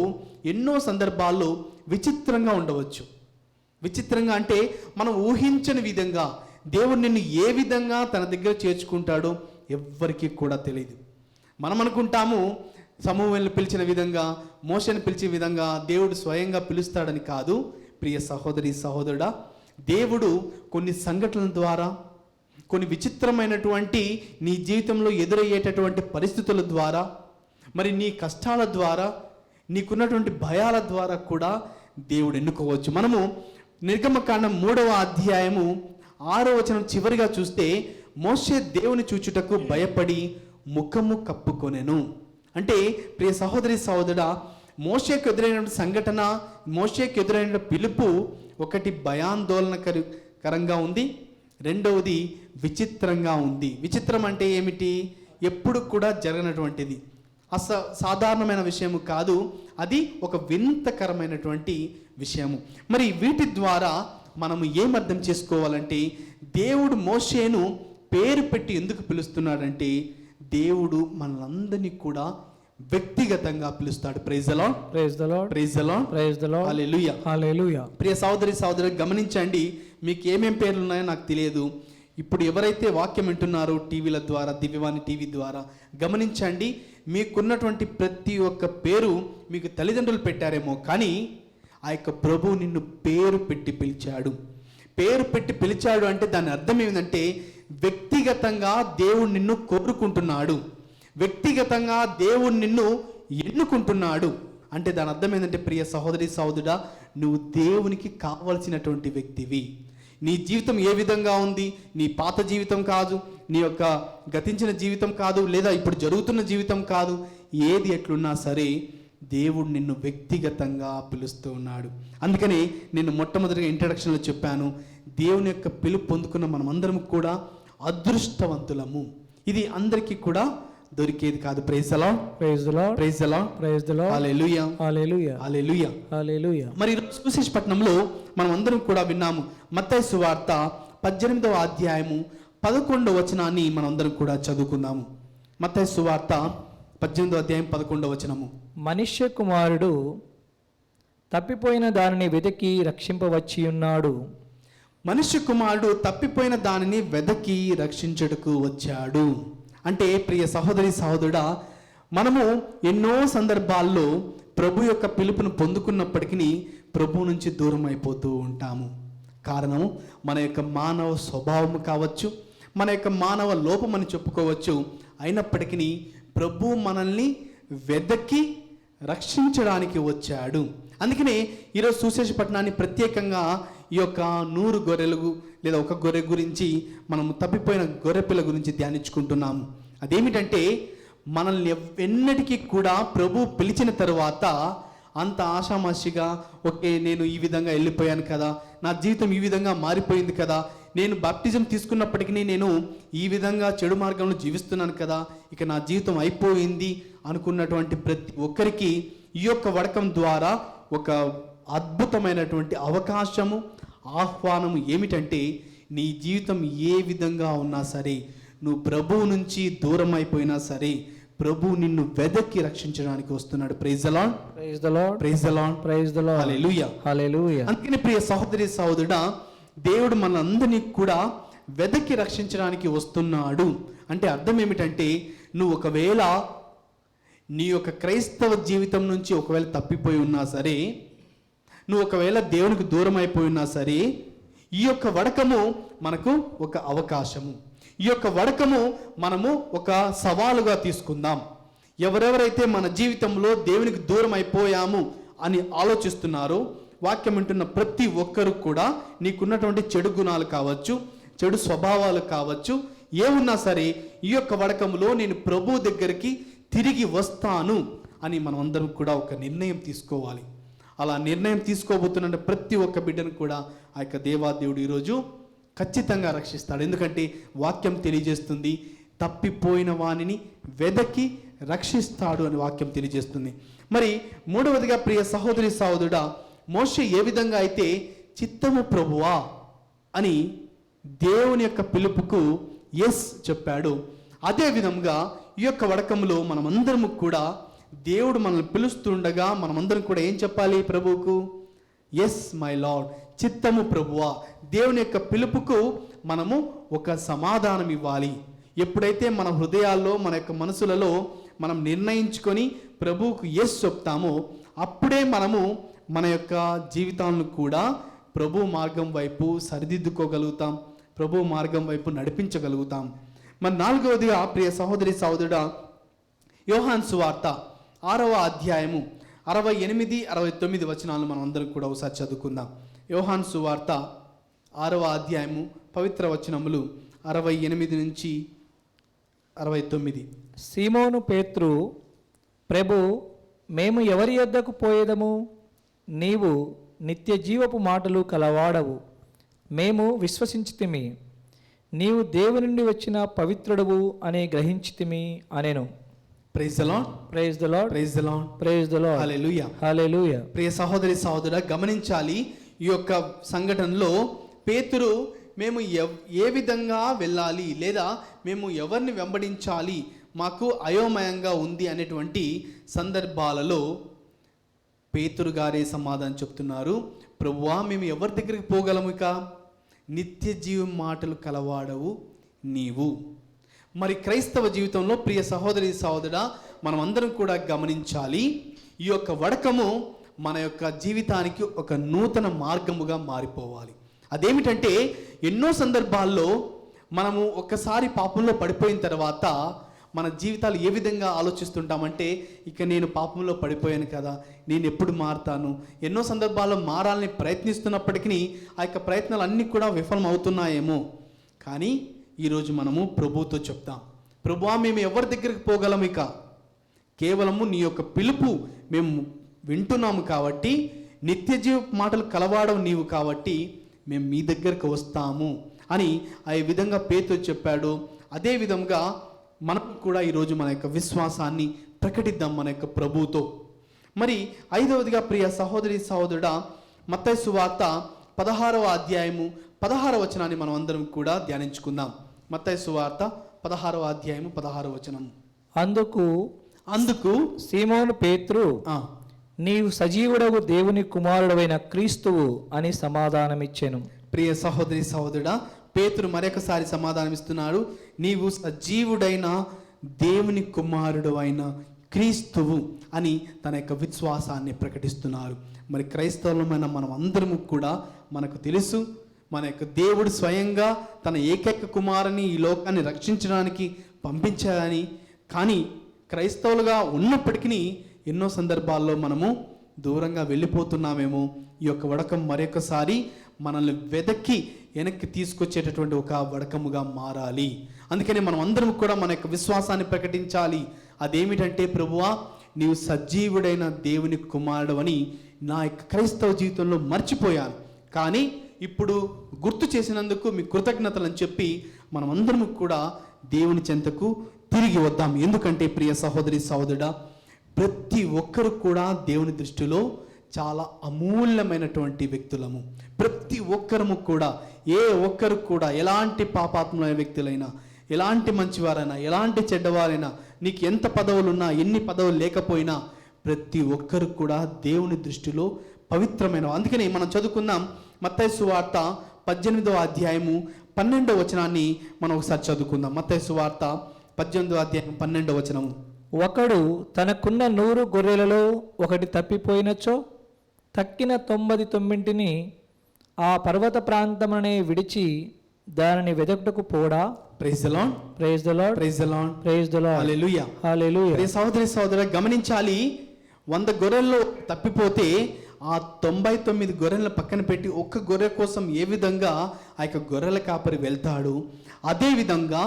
ఎన్నో సందర్భాల్లో విచిత్రంగా ఉండవచ్చు. విచిత్రంగా అంటే మనం ఊహించని విధంగా దేవుడు నిన్ను ఏ విధంగా తన దగ్గర చేర్చుకుంటాడో ఎవ్వరికీ కూడా తెలియదు. మనం అనుకుంటాము సమూహేలును పిలిచిన విధంగా, మోషేను పిలిచిన విధంగా దేవుడు స్వయంగా పిలుస్తాడని. కాదు ప్రియ సహోదరి సహోదరుడా, దేవుడు కొన్ని సంఘటనల ద్వారా, కొన్ని విచిత్రమైనటువంటి నీ జీవితంలో ఎదురయ్యేటటువంటి పరిస్థితుల ద్వారా, మరి నీ కష్టాల ద్వారా, నీకున్నటువంటి భయాల ద్వారా కూడా దేవుడు ఎన్నుకోవచ్చు. మనము నిర్గమకాండం 3వ అధ్యాయము 6వ వచనం చివరిగా చూస్తే, మోషే దేవుని చూచుటకు భయపడి ముఖము కప్పుకొనెను. అంటే ప్రియ సహోదరి సహోదరుడా, మోషేకు ఎదురైన సంఘటన, మోషేకు ఎదురైన పిలుపు ఒకటి భయాందోళనకరంగా ఉంది, రెండవది విచిత్రంగా ఉంది. విచిత్రం అంటే ఏమిటి? ఎప్పుడు కూడా జరగనటువంటిది, సాధారణమైన విషయము కాదు, అది ఒక వింతకరమైనటువంటి విషయము. మరి వీటి ద్వారా మనము ఏం అర్థం చేసుకోవాలంటే, దేవుడు మోషేను పేరు పెట్టి ఎందుకు పిలుస్తున్నాడంటే, దేవుడు మనలందరినీ కూడా వ్యక్తిగతంగా పిలుస్తాడు. Praise the Lord, praise the Lord, praise the Lord, praise the Lord, హల్లెలూయా, హల్లెలూయా. ప్రియ సహోదరి సహోదరు గమనించండి, మీకు ఏమేం పేర్లు ఉన్నాయో నాకు తెలియదు. ఇప్పుడు ఎవరైతే వాక్యం వింటున్నారో టీవీల ద్వారా, దివ్యవాణి టీవీ ద్వారా, గమనించండి, మీకున్నటువంటి ప్రతి ఒక్క పేరు మీకు తల్లిదండ్రులు పెట్టారేమో, కానీ ఆ యొక్క ప్రభువు నిన్ను పేరు పెట్టి పిలిచాడు. పేరు పెట్టి పిలిచాడు అంటే దాని అర్థం ఏమిటంటే, వ్యక్తిగతంగా దేవుడు నిన్ను కోరుకుంటున్నాడు, వ్యక్తిగతంగా దేవుడు నిన్ను ఎన్నుకుంటున్నాడు. అంటే దాని అర్థం ఏంటంటే, ప్రియ సహోదరి సహోదరుడా, నువ్వు దేవునికి కావలసినటువంటి వ్యక్తివి. నీ జీవితం ఏ విధంగా ఉంది, నీ పాత జీవితం కాదు, నీ యొక్క గతించిన జీవితం కాదు, లేదా ఇప్పుడు జరుగుతున్న జీవితం కాదు, ఏది ఎట్లున్నా సరే దేవుడు నిన్ను వ్యక్తిగతంగా పిలుస్తూ ఉన్నాడు. అందుకని నేను మొట్టమొదటిగా ఇంట్రడక్షన్లో చెప్పాను, దేవుని యొక్క పిలుపు పొందుకున్న మనమందరం కూడా అదృష్టవంతులము. ఇది అందరికీ కూడా దొరికేది కాదు. Praise the Lord, praise the Lord, praise the Lord, praise the Lord, హల్లెలూయా, హల్లెలూయా, హల్లెలూయా, హల్లెలూయా. మరి సువిశేషపట్నంలో మనం అందరం కూడా విన్నాము. మత్తయి సువార్త 18వ అధ్యాయము 11వ వచనాన్ని మనం అందరం కూడా చదువుకుందాము. మత్తయి సువార్త 18వ అధ్యాయం 11వ వచనము. మనుష్య కుమారుడు తప్పిపోయిన దానిని వెతికి రక్షింపవచ్చి ఉన్నాడు. మనుష్య కుమారుడు తప్పిపోయిన దానిని వెదకి రక్షించుటకు వచ్చాడు. అంటే ప్రియ సహోదరి సహోదరుడా, మనము ఎన్నో సందర్భాల్లో ప్రభు యొక్క పిలుపును పొందుకున్నప్పటికీ ప్రభు నుంచి దూరం అయిపోతూ ఉంటాము. కారణం మన యొక్క మానవ స్వభావం కావచ్చు, మన యొక్క మానవ లోపం అని చెప్పుకోవచ్చు. అయినప్పటికీ ప్రభు మనల్ని వెదకి రక్షించడానికి వచ్చాడు. అందుకనే ఈరోజు సువిశేషపట్నాన్ని ప్రత్యేకంగా ఈ యొక్క 100 గొర్రెలు లేదా ఒక గొర్రె గురించి, మనము తప్పిపోయిన గొర్రెపిల్ల గురించి ధ్యానించుకుంటున్నాము. అదేమిటంటే, మనల్ని ఎన్నటికీ కూడా ప్రభు పిలిచిన తరువాత అంత ఆషామాషిగా, ఓకే నేను ఈ విధంగా వెళ్ళిపోయాను కదా, నా జీవితం ఈ విధంగా మారిపోయింది కదా, నేను బాప్టిజం తీసుకున్నప్పటికీ నేను ఈ విధంగా చెడు మార్గంలో జీవిస్తున్నాను కదా, ఇక నా జీవితం అయిపోయింది అనుకున్నటువంటి ప్రతి ఒక్కరికి ఈ యొక్క వడకం ద్వారా ఒక అద్భుతమైనటువంటి అవకాశము, ఆహ్వానము ఏమిటంటే, నీ జీవితం ఏ విధంగా ఉన్నా సరే, నువ్వు ప్రభువు నుంచి దూరం అయిపోయినా సరే, ప్రభు నిన్ను వెదకి రక్షించడానికి వస్తున్నాడు. Praise the Lord, praise the Lord, praise the Lord, praise the Lord, హల్లెలూయా, హల్లెలూయా. అందుకని ప్రియ సహోదరి సహోదరుడా, దేవుడు మనందరినీ కూడా వెదకి రక్షించడానికి వస్తున్నాడు. అంటే అర్థం ఏమిటంటే, నువ్వు ఒకవేళ నీ యొక్క క్రైస్తవ జీవితం నుంచి ఒకవేళ తప్పిపోయి ఉన్నా సరే, నువ్వు ఒకవేళ దేవునికి దూరం అయిపోయి ఉన్నా సరే, ఈ యొక్క వడకము మనకు ఒక అవకాశము. ఈ యొక్క వడకము మనము ఒక సవాలుగా తీసుకుందాం. ఎవరెవరైతే మన జీవితంలో దేవునికి దూరం అయిపోయాము అని ఆలోచిస్తున్నారో, వాక్యం వింటున్న ప్రతి ఒక్కరు కూడా నీకున్నటువంటి చెడు గుణాలు కావచ్చు, చెడు స్వభావాలు కావచ్చు, ఏమున్నా సరే ఈ యొక్క వడకములో నేను ప్రభు దగ్గరికి తిరిగి వస్తాను అని మనం అందరం కూడా ఒక నిర్ణయం తీసుకోవాలి. అలా నిర్ణయం తీసుకోబోతున్న ప్రతి ఒక్క బిడ్డను కూడా ఆ యొక్క దేవాదేవుడు ఈరోజు ఖచ్చితంగా రక్షిస్తాడు. ఎందుకంటే వాక్యం తెలియజేస్తుంది, తప్పిపోయిన వానిని వెదకి రక్షిస్తాడు అని వాక్యం తెలియజేస్తుంది. మరి మూడవదిగా ప్రియ సహోదరి సహోదరుడా, మోషే ఏ విధంగా అయితే చిత్తము ప్రభువా అని దేవుని యొక్క పిలుపుకు ఎస్ చెప్పాడు, అదే విధంగా ఈ యొక్క వడకంలో మనమందరము కూడా దేవుడు మనల్ని పిలుస్తుండగా మనమందరం కూడా ఏం చెప్పాలి ప్రభువుకు? ఎస్ మై లార్డ్, చిత్తము ప్రభువా. దేవుని యొక్క పిలుపుకు మనము ఒక సమాధానం ఇవ్వాలి. ఎప్పుడైతే మన హృదయాల్లో మన యొక్క మనసులలో మనం నిర్ణయించుకొని ప్రభువుకు ఎస్ చెప్తామో అప్పుడే మనము మన యొక్క జీవితాలను కూడా ప్రభు మార్గం వైపు సరిదిద్దుకోగలుగుతాం, ప్రభు మార్గం వైపు నడిపించగలుగుతాం. మరి 4వదిగా ప్రియ సహోదరి సహోదరుడా, యోహాను సువార్త 6వ అధ్యాయము 68, 69 వచనాలను మనం అందరం కూడా ఒకసారి చదువుకుందాం. యోహాను సువార్త 6వ అధ్యాయము పవిత్ర వచనములు 68 నుంచి 69. సీమోను పేత్రు, ప్రభు, మేము ఎవరి యొద్దకు పోయేదము? నీవు నిత్య జీవపు మాటలు కలవాడవు, మేము విశ్వసించితిమి. నీవు దేవుని నుండి వచ్చిన పవిత్రుడవు అని గ్రహించితిమి అనెను. Praise the Lord, praise the Lord, praise the Lord, praise the Lord. హల్లెలూయా, హల్లెలూయా. ప్రియ సహోదరి సహోదరుడా, గమనించాలి ఈ యొక్క సంఘటనలో పేతురు మేము ఏ విధంగా వెళ్ళాలి లేదా మేము ఎవరిని వెంబడించాలి మాకు అయోమయంగా ఉంది అనేటువంటి సందర్భాలలో పేతురు గారే సమాధానం చెప్తున్నారు, ప్రభువా మేము ఎవరి దగ్గరికి పోగలము? ఇక నిత్య జీవం మాటలు కలవాడవు నీవు. మరి క్రైస్తవ జీవితంలో ప్రియ సహోదరి సహోదరుడా, మనం అందరం కూడా గమనించాలి, ఈ యొక్క వడకము మన యొక్క జీవితానికి ఒక నూతన మార్గముగా మారిపోవాలి. అదేమిటంటే ఎన్నో సందర్భాల్లో మనము ఒక్కసారి పాపంలో పడిపోయిన తర్వాత మన జీవితాలు ఏ విధంగా ఆలోచిస్తుంటామంటే, ఇక నేను పాపంలో పడిపోయాను కదా, నేను ఎప్పుడు మారుతాను? ఎన్నో సందర్భాల్లో మారాలని ప్రయత్నిస్తున్నప్పటికీ ఆ యొక్క ప్రయత్నాలు అన్నీ కూడా విఫలం అవుతున్నాయేమో. కానీ ఈరోజు మనము ప్రభువుతో చెప్తాం, ప్రభువా మేము ఎవరి దగ్గరికి పోగలము? ఇక కేవలము నీ యొక్క పిలుపు మేము వింటున్నాము కాబట్టి, నిత్య జీవ మాటలు కలవాడవు నీవు కాబట్టి మేము మీ దగ్గరకు వస్తాము అని ఆ విధంగా పేతురు చెప్పాడు. అదే విధంగా మనం కూడా ఈరోజు మన యొక్క విశ్వాసాన్ని ప్రకటిద్దాం మన యొక్క ప్రభువుతో. మరి 5వదిగా ప్రియ సహోదరి సహోదరుడా, మత్తయి సువార్త 16వ అధ్యాయము 16వ వచనాన్ని మనం అందరం కూడా ధ్యానించుకుందాం. మత్తయి సువార్త 16వ అధ్యాయము 16వ వచనం. అందుకు సీమోను పేతురు, నీవు సజీవుడవు దేవుని కుమారుడవైన క్రీస్తువు అని సమాధానమిచ్చెను. ప్రియ సహోదరి సహోదరుడా, పేతురు మరొకసారి సమాధానం ఇస్తున్నాడు, నీవు సజీవుడైన దేవుని కుమారుడు అయిన క్రీస్తువు అని తన యొక్క విశ్వాసాన్ని ప్రకటిస్తున్నారు. మరి క్రైస్తవులమైన మనం అందరము కూడా మనకు తెలుసు, మన యొక్క దేవుడు స్వయంగా తన ఏకైక కుమారుని ఈ లోకాన్ని రక్షించడానికి పంపించాలని. కానీ క్రైస్తవులుగా ఉన్నప్పటికీ ఎన్నో సందర్భాల్లో మనము దూరంగా వెళ్ళిపోతున్నామేమో. ఈ యొక్క వడకం మరొకసారి మనల్ని వెదక్కి వెనక్కి తీసుకొచ్చేటటువంటి ఒక వడకముగా మారాలి. అందుకని మనం అందరం కూడా మన యొక్క విశ్వాసాన్ని ప్రకటించాలి. అదేమిటంటే, ప్రభువా నీవు సజీవుడైన దేవుని కుమారుడు అని నా యొక్క క్రైస్తవ జీవితంలో మర్చిపోయాను, కానీ ఇప్పుడు గుర్తు చేసినందుకు మీ కృతజ్ఞతలు అని చెప్పి మనం అందరం కూడా దేవుని చెంతకు తిరిగి వద్దాం. ఎందుకంటే ప్రియ సహోదరి సహోదరుడా, ప్రతి ఒక్కరు కూడా దేవుని దృష్టిలో చాలా అమూల్యమైనటువంటి వ్యక్తులము. ప్రతి ఒక్కరము కూడా, ఏ ఒక్కరు కూడా ఎలాంటి పాపాత్ములైన వ్యక్తులైనా, ఎలాంటి మంచివారైనా, ఎలాంటి చెడ్డవారైనా, నీకు ఎంత పదవులున్నా, ఎన్ని పదవులు లేకపోయినా, ప్రతి ఒక్కరు కూడా దేవుని దృష్టిలో పవిత్రమైన. అందుకని మనం చదువుకుందాం మత్తయి సువార్త 18వ అధ్యాయము 12వ వచనాన్ని మనం ఒకసారి చదువుకుందాం. మత్తయి సువార్త 18వ అధ్యాయం 12వ వచనము. ఒకడు తనకున్న 100 గొర్రెలలో ఒకటి తప్పిపోయినచో తక్కిన 99 ఆ పర్వత ప్రాంతమనే విడిచి దానిని వెదకుటకు పోడా? Praise the Lord, praise the Lord, praise the Lord, praise the Lord. హల్లెలూయా, హల్లెలూయా. ప్రియ సహోదరి సహోదరులు గమనించాలి, 100 గొర్రెల్లో తప్పిపోతే ఆ 99 గొర్రెలను పక్కన పెట్టి ఒక్క గొర్రె కోసం ఏ విధంగా ఆ యొక్క గొర్రెల కాపరి వెళ్తాడు, అదే విధంగా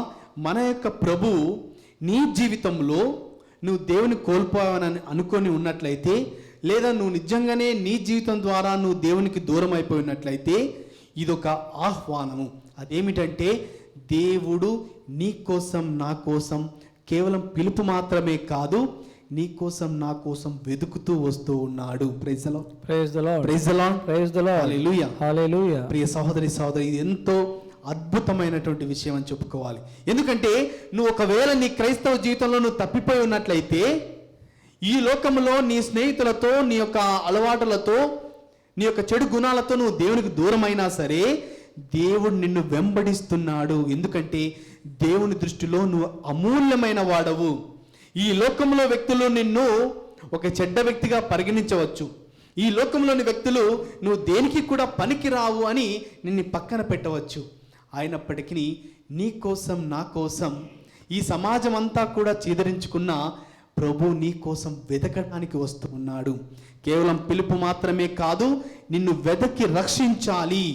మన యొక్క ప్రభువు నీ జీవితంలో నువ్వు దేవుని కోల్పోవాలని అనుకొని ఉన్నట్లయితే, లేదా నువ్వు నిజంగానే నీ జీవితం ద్వారా నువ్వు దేవునికి దూరం అయిపోయినట్లయితే, ఇదొక ఆహ్వానము. అదేమిటంటే, దేవుడు నీ కోసం నా కోసం కేవలం పిలుపు మాత్రమే కాదు, నీ కోసం నా కోసం వెతుకుతూ వస్తూ ఉన్నాడు. Praise the Lord. Praise the Lord. Praise the Lord. Praise the Lord. హల్లెలూయా. హల్లెలూయా. ప్రియ సహోదరి సహోదరి, ఇది ఎంతో అద్భుతమైనటువంటి విషయం అని చెప్పుకోవాలి. ఎందుకంటే నువ్వు ఒకవేళ నీ క్రైస్తవ జీవితంలో నువ్వు తప్పిపోయి ఉన్నట్లయితే, ఈ లోకంలో నీ స్నేహితులతో, నీ యొక్క అలవాటులతో, నీ యొక్క చెడు గుణాలతో నువ్వు దేవునికి దూరమైనా సరే, దేవుడు నిన్ను వెంబడిస్తున్నాడు. ఎందుకంటే దేవుని దృష్టిలో నువ్వు అమూల్యమైన వాడవు. ఈ లోకంలో వ్యక్తులు నిన్ను ఒక చెడ్డ వ్యక్తిగా పరిగణించవచ్చు. ఈ లోకంలోని వ్యక్తులు నువ్వు దేనికి కూడా పనికి రావు అని నిన్ను పక్కన పెట్టవచ్చు. అయినప్పటికీ నీ కోసం నా కోసం ఈ సమాజం అంతా కూడా చీదరించుకున్న ప్రభు నీ కోసం వెతకడానికి వస్తూ ఉన్నాడు. కేవలం పిలుపు మాత్రమే కాదు, నిన్ను వెతకి రక్షించాలి.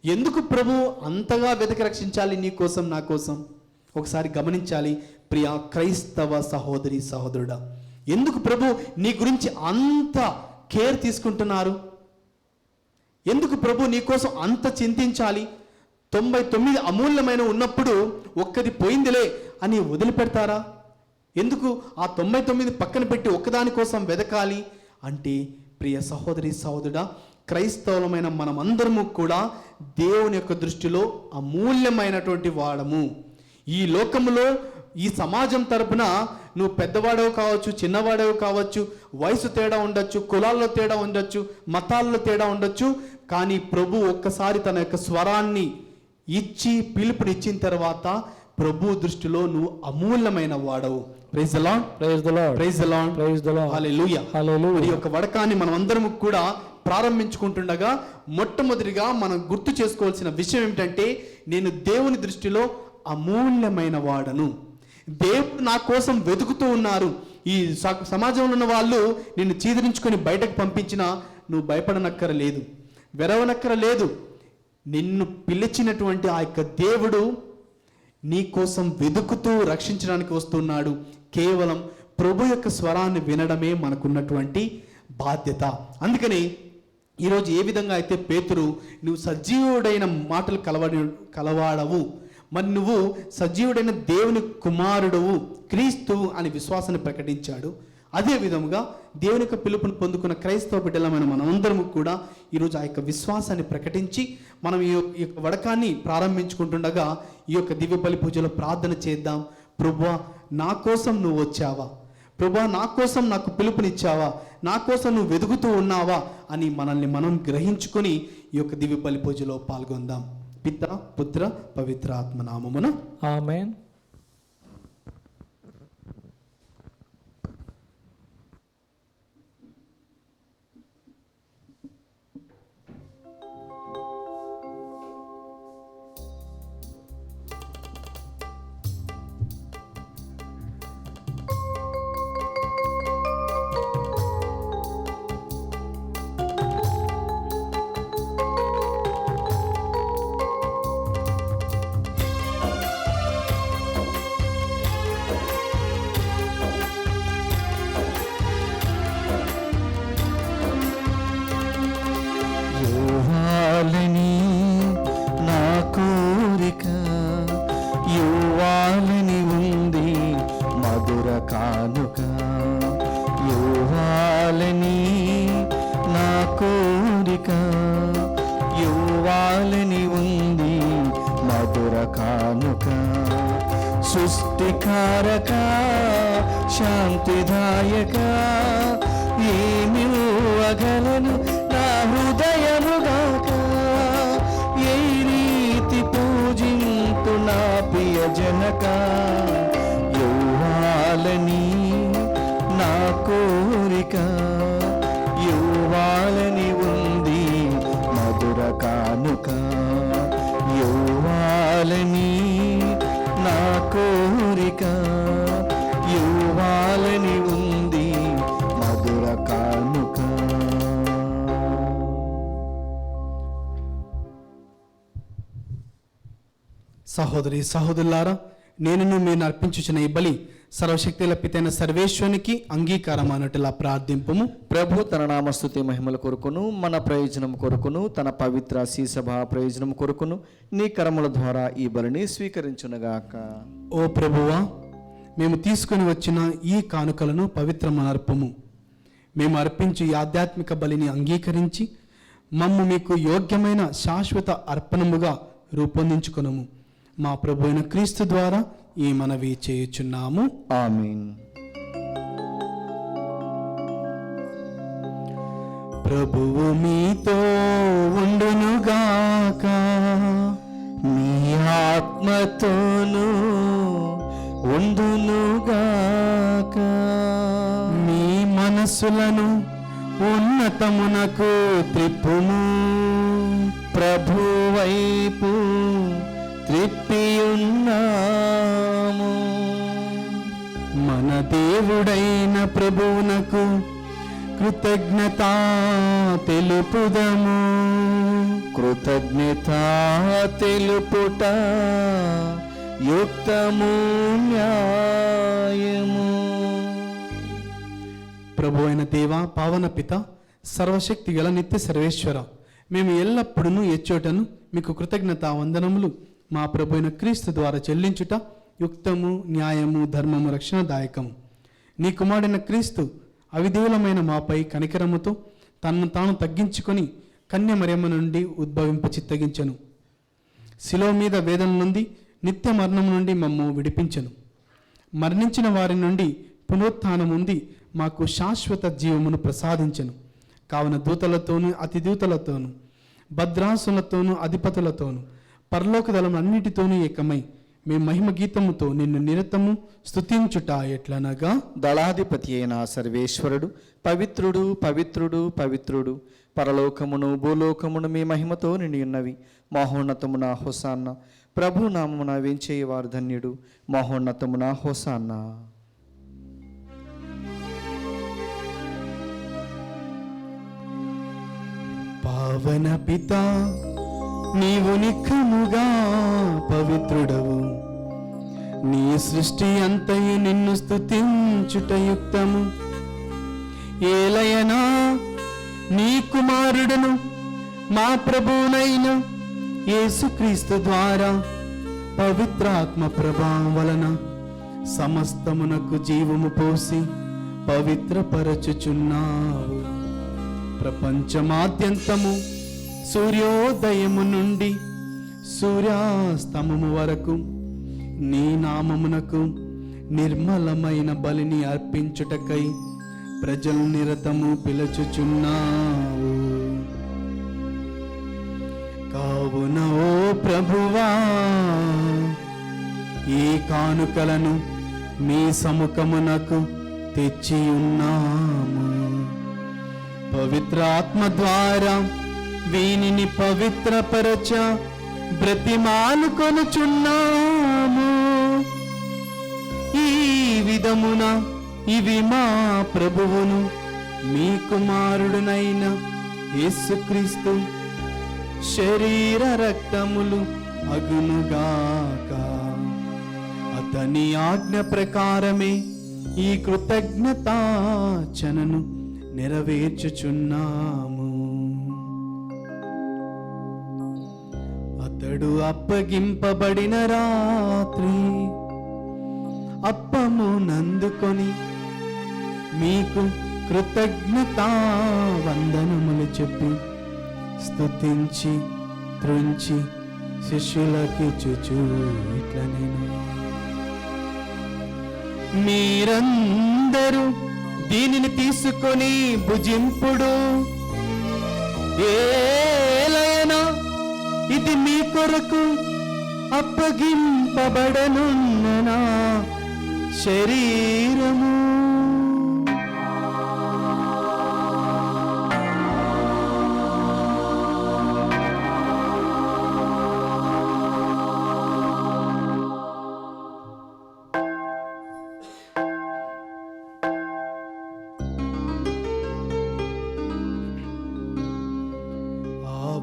ఎందుకు ప్రభు అంతగా వెతకి రక్షించాలి నీ కోసం నా కోసం? ఒకసారి గమనించాలి ప్రియ క్రైస్తవ సహోదరి సహోదరుడా. ఎందుకు ప్రభు నీ గురించి అంత కేర్ తీసుకుంటున్నారు? ఎందుకు ప్రభు నీ కోసం అంత చింతించాలి? 99 అమూల్యమైన ఉన్నప్పుడు ఒక్కది పోయిందిలే అని వదిలిపెడతారా? ఎందుకు ఆ 99 పక్కన పెట్టి ఒక్కదాని కోసం వెదకాలి అంటే, ప్రియ సహోదరి సహోదరుడా, క్రైస్తవులమైన మనమందరము కూడా దేవుని యొక్క దృష్టిలో అమూల్యమైనటువంటి వాడము. ఈ లోకములో, ఈ సమాజం తరపున నువ్వు పెద్దవాడవు కావచ్చు, చిన్నవాడవు కావచ్చు, వయసు తేడా ఉండొచ్చు, కులాల్లో తేడా ఉండొచ్చు, మతాల్లో తేడా ఉండొచ్చు. కానీ ప్రభు ఒక్కసారి తన యొక్క స్వరాన్ని ఇచ్చి పిలుపునిచ్చిన తర్వాత ప్రభు దృష్టిలో నువ్వు అమూల్యమైన వాడవు. Praise the Lord. Praise the Lord. Praise the Lord. Praise the Lord. హల్లెలూయా. హల్లెలూయా. ఈ యొక్క వడకాన్ని మనం అందరం కూడా ప్రారంభించుకుంటుండగా మొట్టమొదటిగా మనం గుర్తు చేసుకోవాల్సిన విషయం ఏమిటంటే, నేను దేవుని దృష్టిలో అమూల్యమైన వాడను. దేవుడు నా కోసం వెతుకుతూ ఉన్నారు. ఈ సమాజంలో ఉన్న వాళ్ళు నిన్ను చీదరించుకొని బయటకు పంపించినా నువ్వు భయపడనక్కరలేదు, వెరవనక్కరలేదు. నిన్ను పిలిచినటువంటి ఆ యొక్క దేవుడు నీ కోసం వెతుకుతూ రక్షించడానికి వస్తున్నాడు. కేవలం ప్రభు యొక్క స్వరాన్ని వినడమే మనకున్నటువంటి బాధ్యత. అందుకని ఈరోజు ఏ విధంగా అయితే పేతురు నువ్వు సజీవుడైన మాటలు కలవాడవు, మరి నువ్వు సజీవుడైన దేవుని కుమారుడవు, క్రీస్తువు అని విశ్వాసాన్ని ప్రకటించాడు. అదే విధముగా దేవుని యొక్క పిలుపును పొందుకున్న క్రైస్తవ బిడ్డలమైన మనమందరము కూడా ఈరోజు ఆ యొక్క విశ్వాసాన్ని ప్రకటించి మనం ఈ యొక్క వడకాన్ని ప్రారంభించుకుంటుండగా ఈ యొక్క దివ్య బలి పూజలో ప్రార్థన చేద్దాం. ప్రభువా, నా కోసం నువ్వు వచ్చావా? ప్రభువా, నా కోసం నాకు పిలుపునిచ్చావా? నా కోసం నువ్వు వెతుకుతూ ఉన్నావా అని మనల్ని మనం గ్రహించుకొని ఈ యొక్క దివ్య బలి పూజలో పాల్గొందాం. పిత, పుత్ర, పవిత్ర ఆత్మ నామమున ఆమేన్. యువాలని నా కోరిక, యువాలని ఉంది మధుర కానుక. యువాలని నా కోరిక, యువాలని ఉంది మధుర కానుక. సృష్టికారక, శాంతిదాయక, ఏమివ్వగలను నా హృదయముగాక. ఏ రీతి పూజింతు నా ప్రియజనక. యువాలని నా కోరిక, యువాలని ఉంది మధుర కానుక. యువాలని నా కోరిక, యువాలని ఉంది మధుర కానుక. సహోదరి సహోదరులారా, నేను మీరు అర్పించుచున్న ఈ బలి సర్వశక్తుల పితైన సర్వేశ్వరునికి అంగీకారం అన్నట్టులా ప్రార్థింపము. ప్రభు తన నామస్తుతి మహిమల కొరకును, మన ప్రయోజనం కొరకును, తన పవిత్ర సభ ప్రయోజనం కొరకును నీ కరముల ద్వారా ఈ బలిని స్వీకరించునగాక. ఓ ప్రభువా, మేము తీసుకొని వచ్చిన ఈ కానుకలను పవిత్రమైన అర్పము. మేము అర్పించు ఈ ఆధ్యాత్మిక బలిని అంగీకరించి మమ్ము మీకు యోగ్యమైన శాశ్వత అర్పణముగా రూపొందించుకొనము. మా ప్రభు అయిన క్రీస్తు ద్వారా ఈ మనవి చేయుచున్నాము. ఆమేన్. ప్రభువు మీతో ఉండునుగాక. మీ ఆత్మతోనూ ఉండునుగాక. మీ మనస్సులను ఉన్నతమునకు త్రిప్పుము. ప్రభు వైపు త్రిప్పియున్నాము. మన దేవుడైన ప్రభువునకు కృతజ్ఞత తెలుపుదము. కృతజ్ఞత తెలుపుట యుక్తము, న్యాయము. ప్రభు అయిన దేవ, పావన పిత, సర్వశక్తి గల నిత్య సర్వేశ్వర, మేము ఎల్లప్పుడూ ఎచ్చోటను మీకు కృతజ్ఞత వందనములు మా ప్రభు అయిన క్రీస్తు ద్వారా చెల్లించుట యుక్తము, న్యాయము, ధర్మము, రక్షణదాయకము. నీ కుమారుడైన క్రీస్తు అవిధేయులమైన మాపై కనికరముతో తనను తాను తగ్గించుకొని కన్య మరియమ్మ నుండి ఉద్భవింప చిత్తగించెను. శిలువ మీద వేదన నుండి నిత్య మరణం నుండి మమ్ము విడిపించెను. మరణించిన వారి నుండి పునరుత్థానం ఉంది మాకు శాశ్వత జీవమును ప్రసాదించెను. కావున దూతలతోనూ అతి దూతలతోనూ భద్రాసులతోనూ అధిపతులతోనూ పరలోక దళములన్నిటితోనూ ఏకమై మేము మహిమ గీతముతో నిన్ను నిరతము స్తుతించుట ఎట్లనగా, దళాధిపతి అయిన సర్వేశ్వరుడు పవిత్రుడు, పవిత్రుడు, పవిత్రుడు, పరలోకమును భూలోకమును మీ మహిమతో నిండి ఉన్నవి. మహోన్నతమున హోసాన్న. ప్రభు నామమున వేంచేయవారు ధన్యుడు. మహోన్నతమున హోసాన్న. పావన పిత, నీవు నిఖముగా పవిత్రుడవు. నీ సృష్టి అంతయు నిన్ను స్తుతించుట యుక్తము. ఏలయనా నీ కుమారుడును మా ప్రభువునైన యేసుక్రీస్తు ద్వారా పవిత్రాత్మ ప్రభావం వలన సమస్తమునకు జీవము పోసి పవిత్రపరచుచున్నావు. ప్రపంచమాద్యంతము సూర్యోదయము నుండి సూర్యాస్తమము వరకు నీ నామమునకు నిర్మలమైన బలిని అర్పించుటకై ప్రజలు నిరతము పిలుచుచున్నావు. కావున ఓ ప్రభువా, ఈ కానుకలను మీ సముఖమునకు తెచ్చి ఉన్నాము. పవిత్ర ఆత్మ ద్వారా వీనిని పవిత్రపరచ బ్రతిమాలుకొనుచున్నాము. ఈ విధమున ఇవి మా ప్రభువును మీ కుమారుడునైన యేసుక్రీస్తు శరీర రక్తములు అగునుగాక. అతని ఆజ్ఞ ప్రకారమే ఈ కృతజ్ఞతార్చనను నెరవేర్చుచున్నాము. అతడు అప్పగింపబడిన రాత్రి అప్పము నందుకొని మీకు కృతజ్ఞతా వందనములు చెప్పి స్తుతించి త్రుంచి శిష్యులకిచ్చుచు ఇట్లా, నేను మీరందరూ దీనిని తీసుకొని భుజింపుడు. ఏలయనా ఇది మీ కొరకు అప్పగింపబడనున్న నా శరీరము.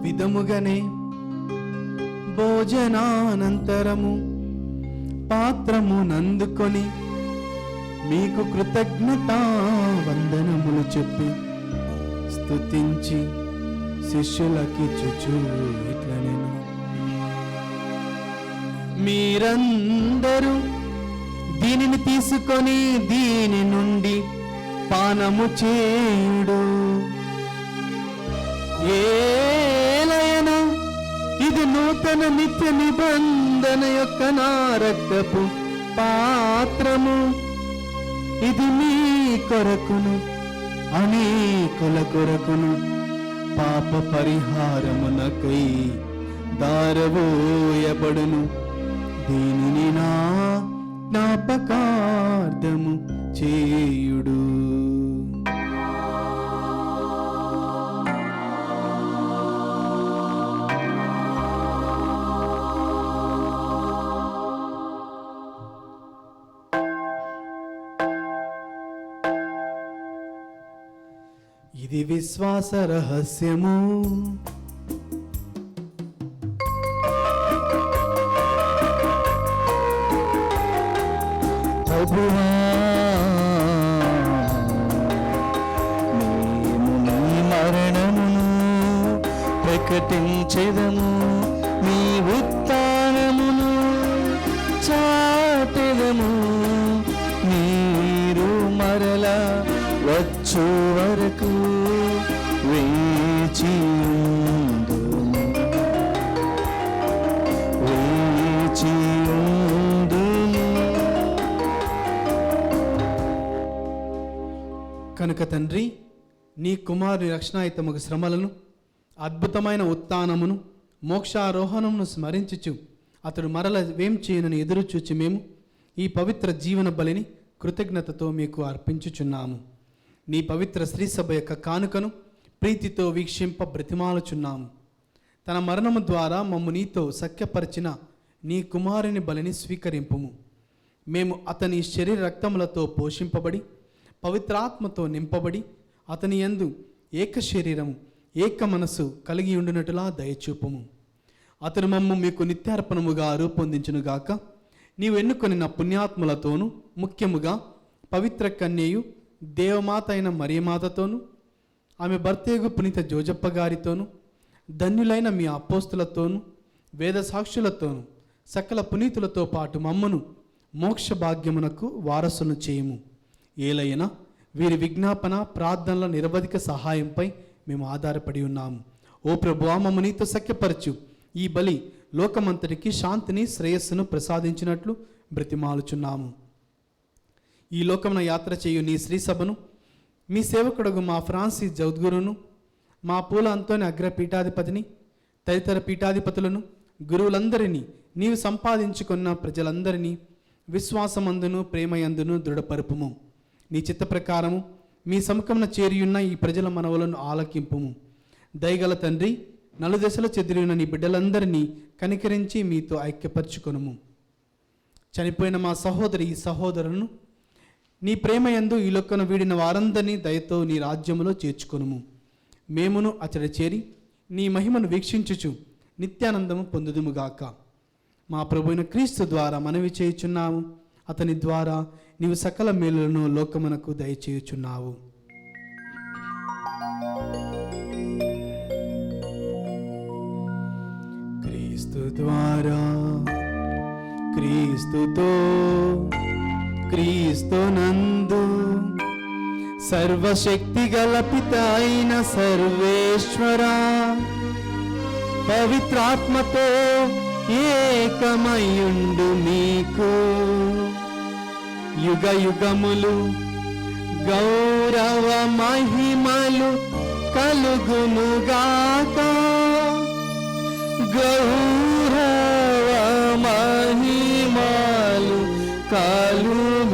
విధముగానే భోజనానంతరము పాత్రము నందుకొని మీకు కృతజ్ఞతా వందనములు చెప్పి స్తుతించి శిష్యులకిచ్చుచు ఇట్లా, నేను మీరందరూ దీనిని తీసుకొని దీని నుండి పానము చేయుడు. ఏలయనా ఇది నూతన నిత్య నిబంధన యొక్క నా రక్తపు పాత్రము. ఇది మీ కొరకును అనేకుల కొరకును పాప పరిహారమునకై దారవోయబడును. దీనిని నా జ్ఞాపకార్థము చేయుడు. ఇది విశ్వాస రహస్యము. ప్రభువా, మేము నీ మరణమును ప్రకటించెదము, నీ ఉత్థానమును చాటెదము. మీరు మరల వచ్చు వరకు వేచియుందుము, వేచియుందుము. కనుక తండ్రి, నీ కుమారుని రక్షణాయుతముకు శ్రమలను, అద్భుతమైన ఉత్థానమును, మోక్షారోహణమును స్మరించుచు అతడు మరల వేం చేయనని ఎదురు చూచి మేము ఈ పవిత్ర జీవన బలిని కృతజ్ఞతతో మీకు అర్పించుచున్నాము. నీ పవిత్ర శ్రీ సభ యొక్క కానుకను ప్రీతితో వీక్షింప బ్రతిమాలుచున్నాము. తన మరణము ద్వారా మమ్ము నీతో సఖ్యపరిచిన నీ కుమారుని బలిని స్వీకరింపుము. మేము అతని శరీర రక్తములతో పోషింపబడి పవిత్రాత్మతో నింపబడి అతని యందు ఏక శరీరము ఏక మనసు కలిగి ఉండునట్టులా దయచూపుము. అతను మమ్ము మీకు నిత్యార్పణముగా రూపొందించునుగాక. నీవు ఎన్నుకొని నా పుణ్యాత్ములతోనూ, ముఖ్యముగా పవిత్ర కన్యయు దేవమాత అయిన మరియమాతతోనూ, ఆమె భర్తేగు పునీత జోజప్ప గారితోనూ, ధన్యులైన మీ అపోస్తులతోనూ, వేద సాక్షులతోనూ, సకల పునీతులతో పాటు మమ్మను మోక్ష భాగ్యమునకు వారసులను చేయము. ఏలైనా వీరి విజ్ఞాపన ప్రార్థనల నిరవధిక సహాయంపై మేము ఆధారపడి ఉన్నాము. ఓ ప్రభువా, మమ్ము నీతో సఖ్యపరచు. ఈ బలి లోకమంతటికి శాంతిని, శ్రేయస్సును ప్రసాదించినట్లు బ్రతిమాలుచున్నాము. ఈ లోకమున యాత్ర చేయు నీ శ్రీ సభను, మీ సేవకుడుగు మా ఫ్రాన్సిస్ జౌద్గురును, మా పూల అంతోని అగ్రపీఠాధిపతిని, తదితర పీఠాధిపతులను, గురువులందరినీ, నీవు సంపాదించుకున్న ప్రజలందరినీ విశ్వాసమందును ప్రేమయందును దృఢపరుపుము. నీ చిత్త ప్రకారము మీ సముఖమున చేరియున్న ఈ ప్రజల మనవులను ఆలకింపుము. దయగల తండ్రి, నలుదశలో చెదిరిన నీ బిడ్డలందరినీ కనికరించి మీతో ఐక్యపరచుకొనుము. చనిపోయిన మా సహోదరి ఈ సహోదరులను నీ ప్రేమయందు ఈ లోకను వీడిన వారందరినీ దయతో నీ రాజ్యములో చేర్చుకొనుము. మేమును అతడి చేరి నీ మహిమను వీక్షించుచు నిత్యానందము పొందుదుముగాక. మా ప్రభువైన క్రీస్తు ద్వారా మనవి చేయుచున్నాము. అతని ద్వారా నీవు సకల మేలులను లోకమునకు దయచేయుచున్నావు. క్రీస్తు ద్వారా, క్రీస్తుతో, క్రీస్తునందు సర్వశక్తి గల పిత అయిన సర్వేశ్వరా, పవిత్రాత్మతో ఏకమయుండు మీకు యుగ యుగములు గౌరవ మహిమలు కలుగునుగాక. గౌరవ మహిమలు కలుగునుగాక.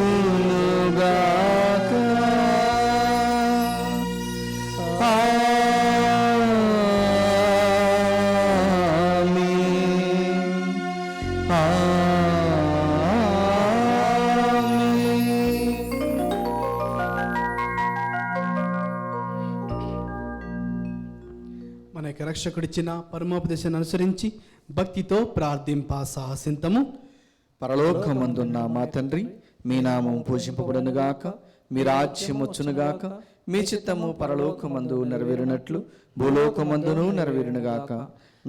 మన యొక్క రక్షకుడిచ్చిన పరమోపదేశాన్ని అనుసరించి భక్తితో ప్రార్థింప సాహసింతము. పరలోకమందున్న మా తండ్రి, మీ నామం పూజింపబడునుగాక, మీ రాజ్యం వచ్చునుగాక, మీ చిత్తము పరలోకమందు నెరవేరినట్లు భూలోకమందును నెరవేరునుగాక.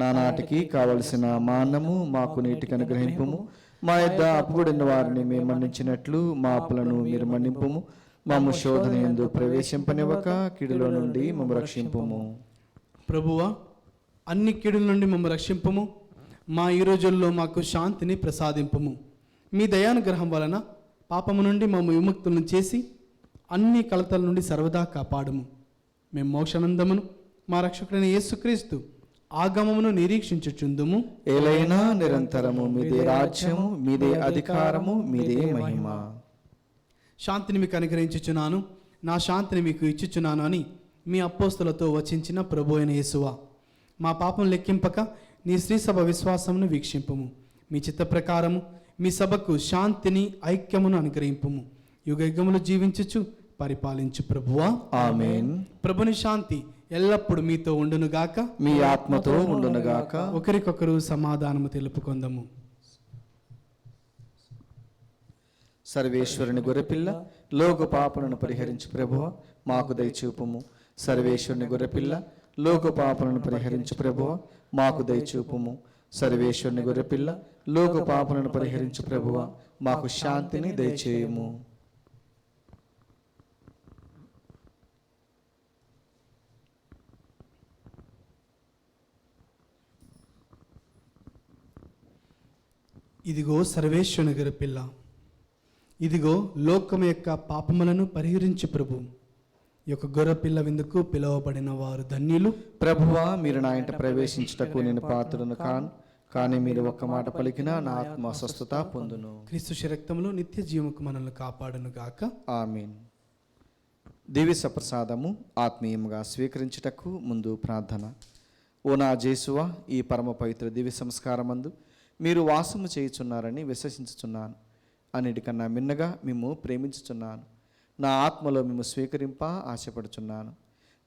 నానాటికి కావలసిన మా అన్నము మాకు నీటికి అనుగ్రహింపుము. మా యొద్ద అప్పుడున్న వారిని మేము మన్నించినట్లు మా అప్పులను మీరు మన్నింపుము. మమ్ము శోధన యందు ప్రవేశింపనివ్వక కీడులో నుండి మమ్ము రక్షింపుము. ప్రభువా, అన్ని కీడుల నుండి మమ్మల్ని రక్షింపము. మా ఈ రోజుల్లో మాకు శాంతిని ప్రసాదింపము. మీ దయానుగ్రహం వలన పాపము నుండి మమ్మ విముక్తులను చేసి అన్ని కలతల నుండి సర్వదా కాపాడము. మేము మోక్షానందమును మా రక్షకుడైన యేసుక్రీస్తు ఆగమమును నిరీక్షించుచుందుము. ఏలైనా నిరంతరము మీదే రాజ్యము, మీదే అధికారము, మీదే మహిమ. శాంతిని మీకు అనుగ్రహించుచున్నాను, నా శాంతిని మీకు ఇచ్చుచున్నాను అని మీ అపోస్తులతో వచించిన ప్రభు అయిన యేసువా, మా పాపం లెక్కింపక నీ శ్రీ సభ విశ్వాసమును వీక్షింపము. మీ చిత్త ప్రకారము మీ సభకు శాంతిని ఐక్యమును అనుగ్రహింపము. యుగయుగములు జీవించుచు పరిపాలించు ప్రభువా. ఆమేన్. ప్రభుని శాంతి ఎల్లప్పుడు మీతో ఉండునుగాక, మీ ఆత్మతో ఉండునుగాక. ఒకరికొకరు సమాధానము తెలుపుకొందము. సర్వేశ్వరుని గొర్రెపిల్ల, లోక పాపలను పరిహరించు ప్రభువ, మాకు దయచూపుము. సర్వేశ్వరుని గొర్రెపిల్ల, లోక పాపలను పరిహరించు ప్రభువ, మాకు దయచూపుము. సర్వేశ్వరుని గొర్రెపిల్ల, లోక పాపలను పరిహరించు ప్రభువ, మాకు శాంతిని దయచేయుము. ఇదిగో సర్వేశ్వరుని గొర్రెపిల్ల, ఇదిగో లోకం యొక్క పాపములను పరిహరించు ప్రభు. ఈ యొక్క గొర్రెపిల్ల విందుకు పిలువబడిన వారు ధన్యులు. ప్రభువా, మీరు నా ఇంట ప్రవేశించుటకు నేను పాత్రను కాను, కానీ మీరు ఒక్క మాట పలికినా నా ఆత్మ స్వస్థత పొందును. క్రీస్తు శరక్తములో నిత్య జీవముకు మనల్ని కాపాడును గాక. ఆమేన్. దివ్య సప్రసాదము ఆత్మీయముగా స్వీకరించుటకు ముందు ప్రార్థన. ఓ నా జేసువా, ఈ పరమ పవిత్ర దివ్య సంస్కారమందు మీరు వాసము చేయుచున్నారని విశ్వసించుచున్నాను. అన్నిటికన్నా మిన్నగా మిమ్ము ప్రేమించుచున్నాను. నా ఆత్మలో మిమ్ము స్వీకరింప ఆశపడుచున్నాను.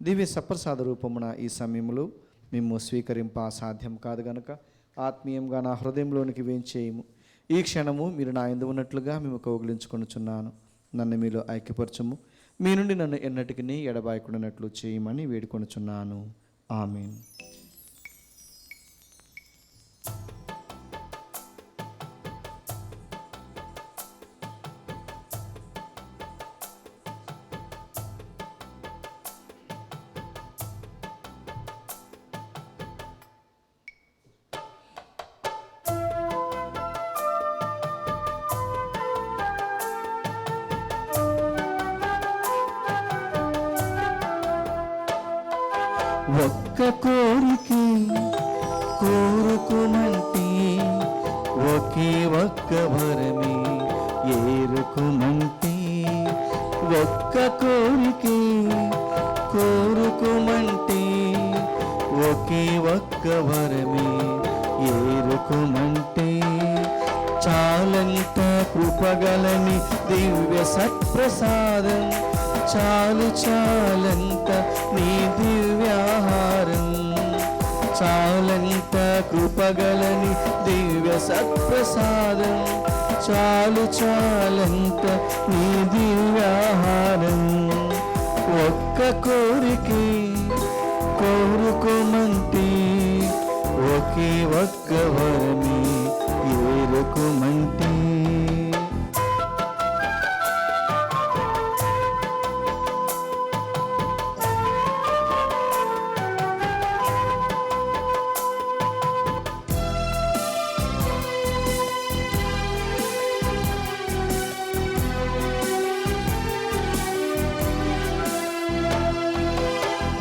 దివ్య సప్రసాద రూపమున ఈ సమయంలో మిమ్ము స్వీకరింప సాధ్యం కాదు గనుక ఆత్మీయంగా నా హృదయంలోనికి వేంచేయము. ఈ క్షణము మీరు నా యందు ఉన్నట్లుగా మేము కౌగిలించుకొనుచున్నాను. నన్ను మీలో ఐక్యపరచుము. మీ నుండి నన్ను ఎన్నటికీ ఎడబాయకుండానట్లు చేయమని వేడుకొనుచున్నాను. ఆమేన్. ఒక్క కోరికే కోరుకుమంటే ఒకే ఒక్క వరమే ఏరుకుమంటే. ఒక్క కోరికే కోరుకుమంటే ఒకే ఒక్క వరమే ఏరుకుమంటే. చాలంత కృపగలని దివ్య సత్ప్రసాదం, చాలు చాలంత నీ దివ్యాహారం. చాలంత కృపగలని దివ్య సత్ప్రసాదం, చాలు చాలంత నీ దివ్యాహారం. ఒక్క కోరికే కోరుకోమంటే ఒకే ఒక్క వరమే ఏరుకోమంటే.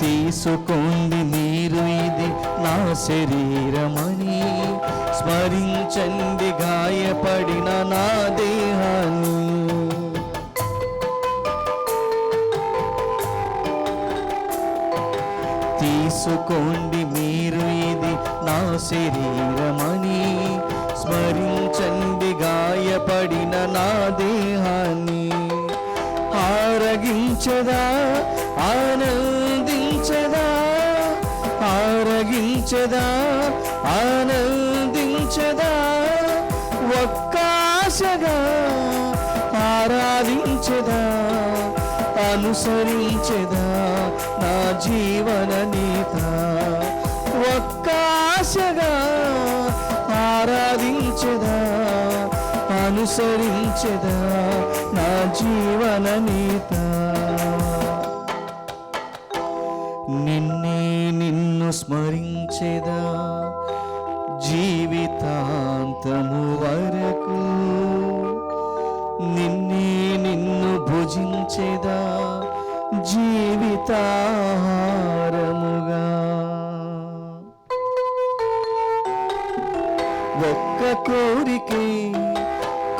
తీసుకోండి మీరు ఇది నా శరీరమని, స్మరించండి గాయపడిన నా దేహాన్ని. తీసుకోండి మీరు ఇది నా శరీరమని, స్మరించండి గాయపడిన నా దేహాన్ని. ఆరగించదా ఆనందించదా, ఆరగించదా ఆనందించదా, ఒక్క ఆశగా ఆరాధించదా, అనుసరించదా నా జీవన నీత. ఒక్క ఆశగా ఆరాధించదా, అనుసరించెదా నా జీవన నీత. నిన్ను స్మరించెదా జీవితాంతము వరకు, నిన్ను భుజించెదా జీవితాహారముగా. ఒక్క కోరికే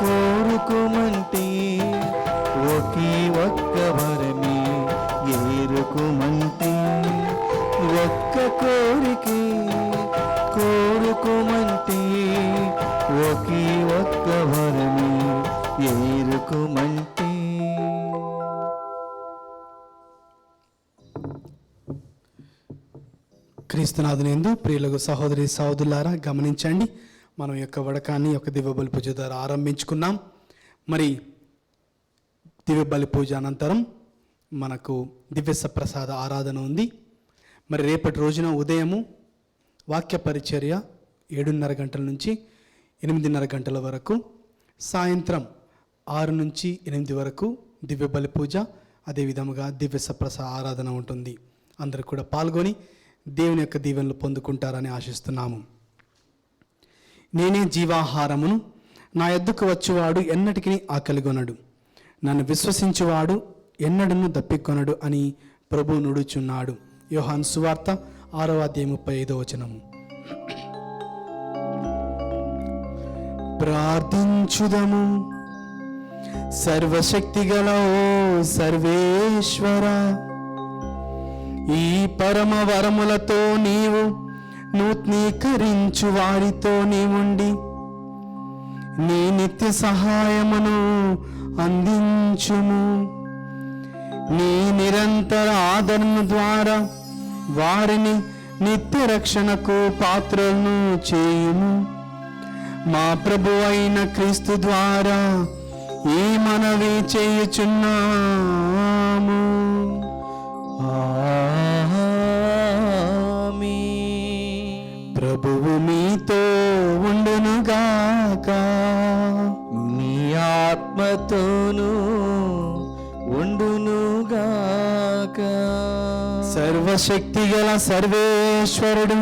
కోరుకోమంటే ఒకే ఒక్క వరమే ఏరుకోమంటే, ఒక్క కోరికే కోరుకోమంటే ఒకే ఒక్క వరమే ఏరుకోమంటే. క్రీస్తునాథునందు ప్రియులకు సహోదరి సహోదరులారా, గమనించండి, మనం యొక్క వడకాన్ని యొక్క దివ్య బలి పూజ ద్వారా ఆరంభించుకున్నాం. మరి దివ్య బలి పూజ అనంతరం మనకు దివ్య సప్రసాద ఆరాధన ఉంది. మరి రేపటి రోజున ఉదయము వాక్య పరిచర్య 7:30 గంటల నుంచి 8:30 గంటల వరకు, సాయంత్రం 6 నుంచి 8 వరకు దివ్య బలి పూజ, అదేవిధముగా దివ్య సప్రసాద ఆరాధన ఉంటుంది. అందరూ కూడా పాల్గొని దేవుని యొక్క దీవెనలు పొందుకుంటారని ఆశిస్తున్నాము. నేనే జీవాహారమును, నా యొద్దకు వచ్చువాడు ఎన్నటికీ ఆకలిగొనడు, నన్ను విశ్వసించువాడు ఎన్నడను దప్పికొనడు అని ప్రభు నుడుచున్నాడు. యోహాను సువార్త 6:35. ప్రార్థించుదము. సర్వశక్తిగల ఓ సర్వేశ్వర, ఈ పరమ వరములతో నీవు నూతనీకరించు వారితో నీవుండి నీ నిత్య సహాయమును అందించుము. నీ నిరంతర ఆదరణ ద్వారా వారిని నిత్య రక్షణకు పాత్రలను చేయుము. మా ప్రభు అయిన క్రీస్తు ద్వారా ఈ మనవి చేయుచున్నాము. ప్రభువు మీతో ఉండునుగాక, మీ ఆత్మతోనూ ఉండునుగాక. సర్వశక్తిగల సర్వేశ్వరుడు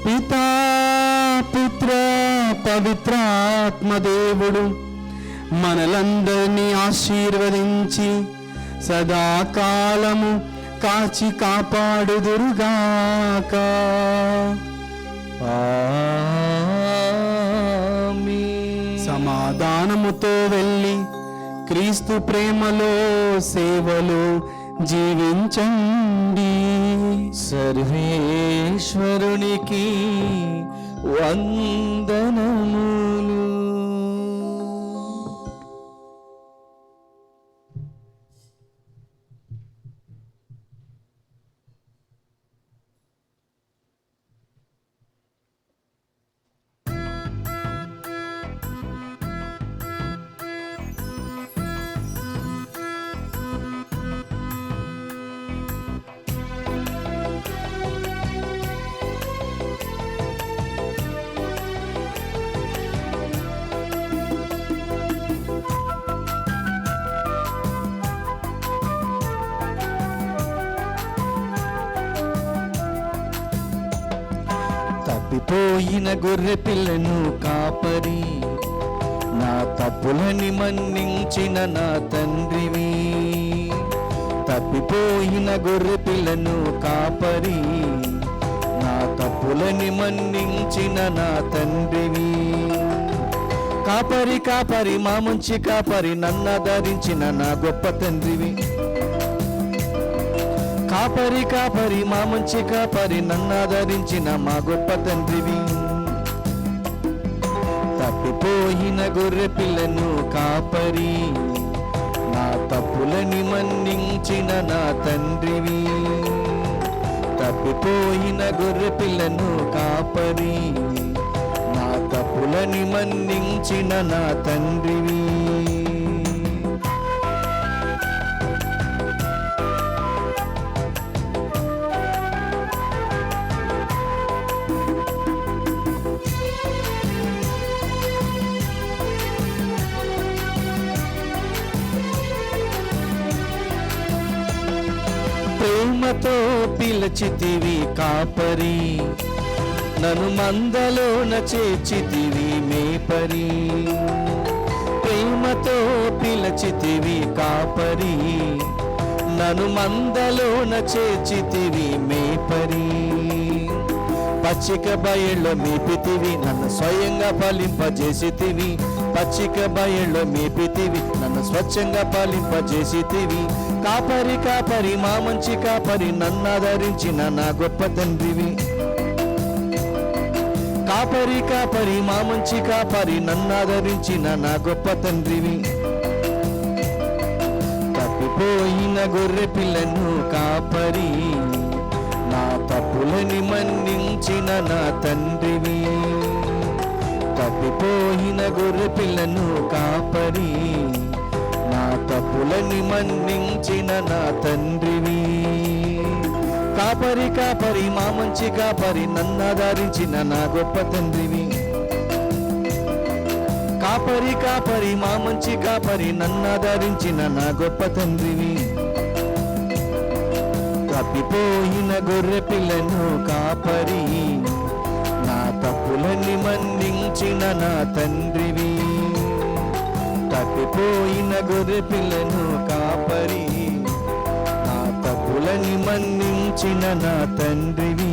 పితా పుత్ర పవిత్రాత్మదేవుడు మనలందరినీ ఆశీర్వదించి సదాకాలము కాచి కాపాడుదురుగాక. సమాధానముతో వెళ్ళి క్రీస్తు ప్రేమలో సేవలో జీవించండి. సర్వేశ్వరునికి వందనములు. తప్పిపోయిన గొర్రె పిల్లను కాపరి, నా తప్పులని మన్నించిన నా తండ్రివి. తప్పిపోయిన గొర్రె పిల్లను కాపరి, నా తప్పులని మన్నించిన నా తండ్రివి. కాపరి కాపరి మా మంచి కాపరి, నన్నాదరించిన నా గొప్ప తండ్రివి. కాపరి కాపరి మా మంచి కాపరి, నన్నాదరించిన మా గొప్ప తండ్రివి. తప్పిపోయిన గొర్రె పిల్లను కాపరి, నా తప్పులని మన్నించిన నా తండ్రివి. తప్పిపోయిన గొర్రె పిల్లను కాపరి, నా తప్పులని మన్నించిన నా తండ్రివి. ప్రేమతో పిలచితివి కాపరి, నన్ను మందలోన చేర్చితివి మేపరి. ప్రేమతో పిలచితివి కాపరి, నన్ను మందలోన చేర్చితివి మేపరి. పచ్చిక బయళ్ళు మేపితివి, నన్ను స్వయంగా ఫలింపజేసితివి. పచ్చిక బయళ్ళు మేపితివి, నన్ను స్వచ్ఛంగా ఫలింపజేసితివి. కాపరి కాపరి మా మంచి కాపరి, నన్ను ఆదరించిన నా గొప్ప తండ్రివి. కాపరి కాపరి మా మంచి కాపరి, నన్ను ఆదరించిన నా గొప్ప తండ్రివి. తప్పిపోయిన గొర్రె పిల్లను కాపరి, నా తప్పులని మన్నించిన నా తండ్రివి. తప్పిపోయిన గొర్రె పిల్లను కాపరి, నా తప్పులని మన్నించిన నా తండ్రివి. కాపరి కాపరి మా మంచి కాపరి, నన్ను ఆదరించిన నా గొప్ప తండ్రివి. కాపరి కాపరి మా మంచి కాపరి, నన్ను ఆదరించిన నా గొప్ప తండ్రివి. తప్పిపోయిన గొర్రె పిల్లను కాపరి, నా తప్పులని మన్నించిన నా తండ్రివి. తప్పిపోయిన గొర్రె పిల్లను కాపరి, నా తప్పులని మన్నించిన నా తండ్రివి.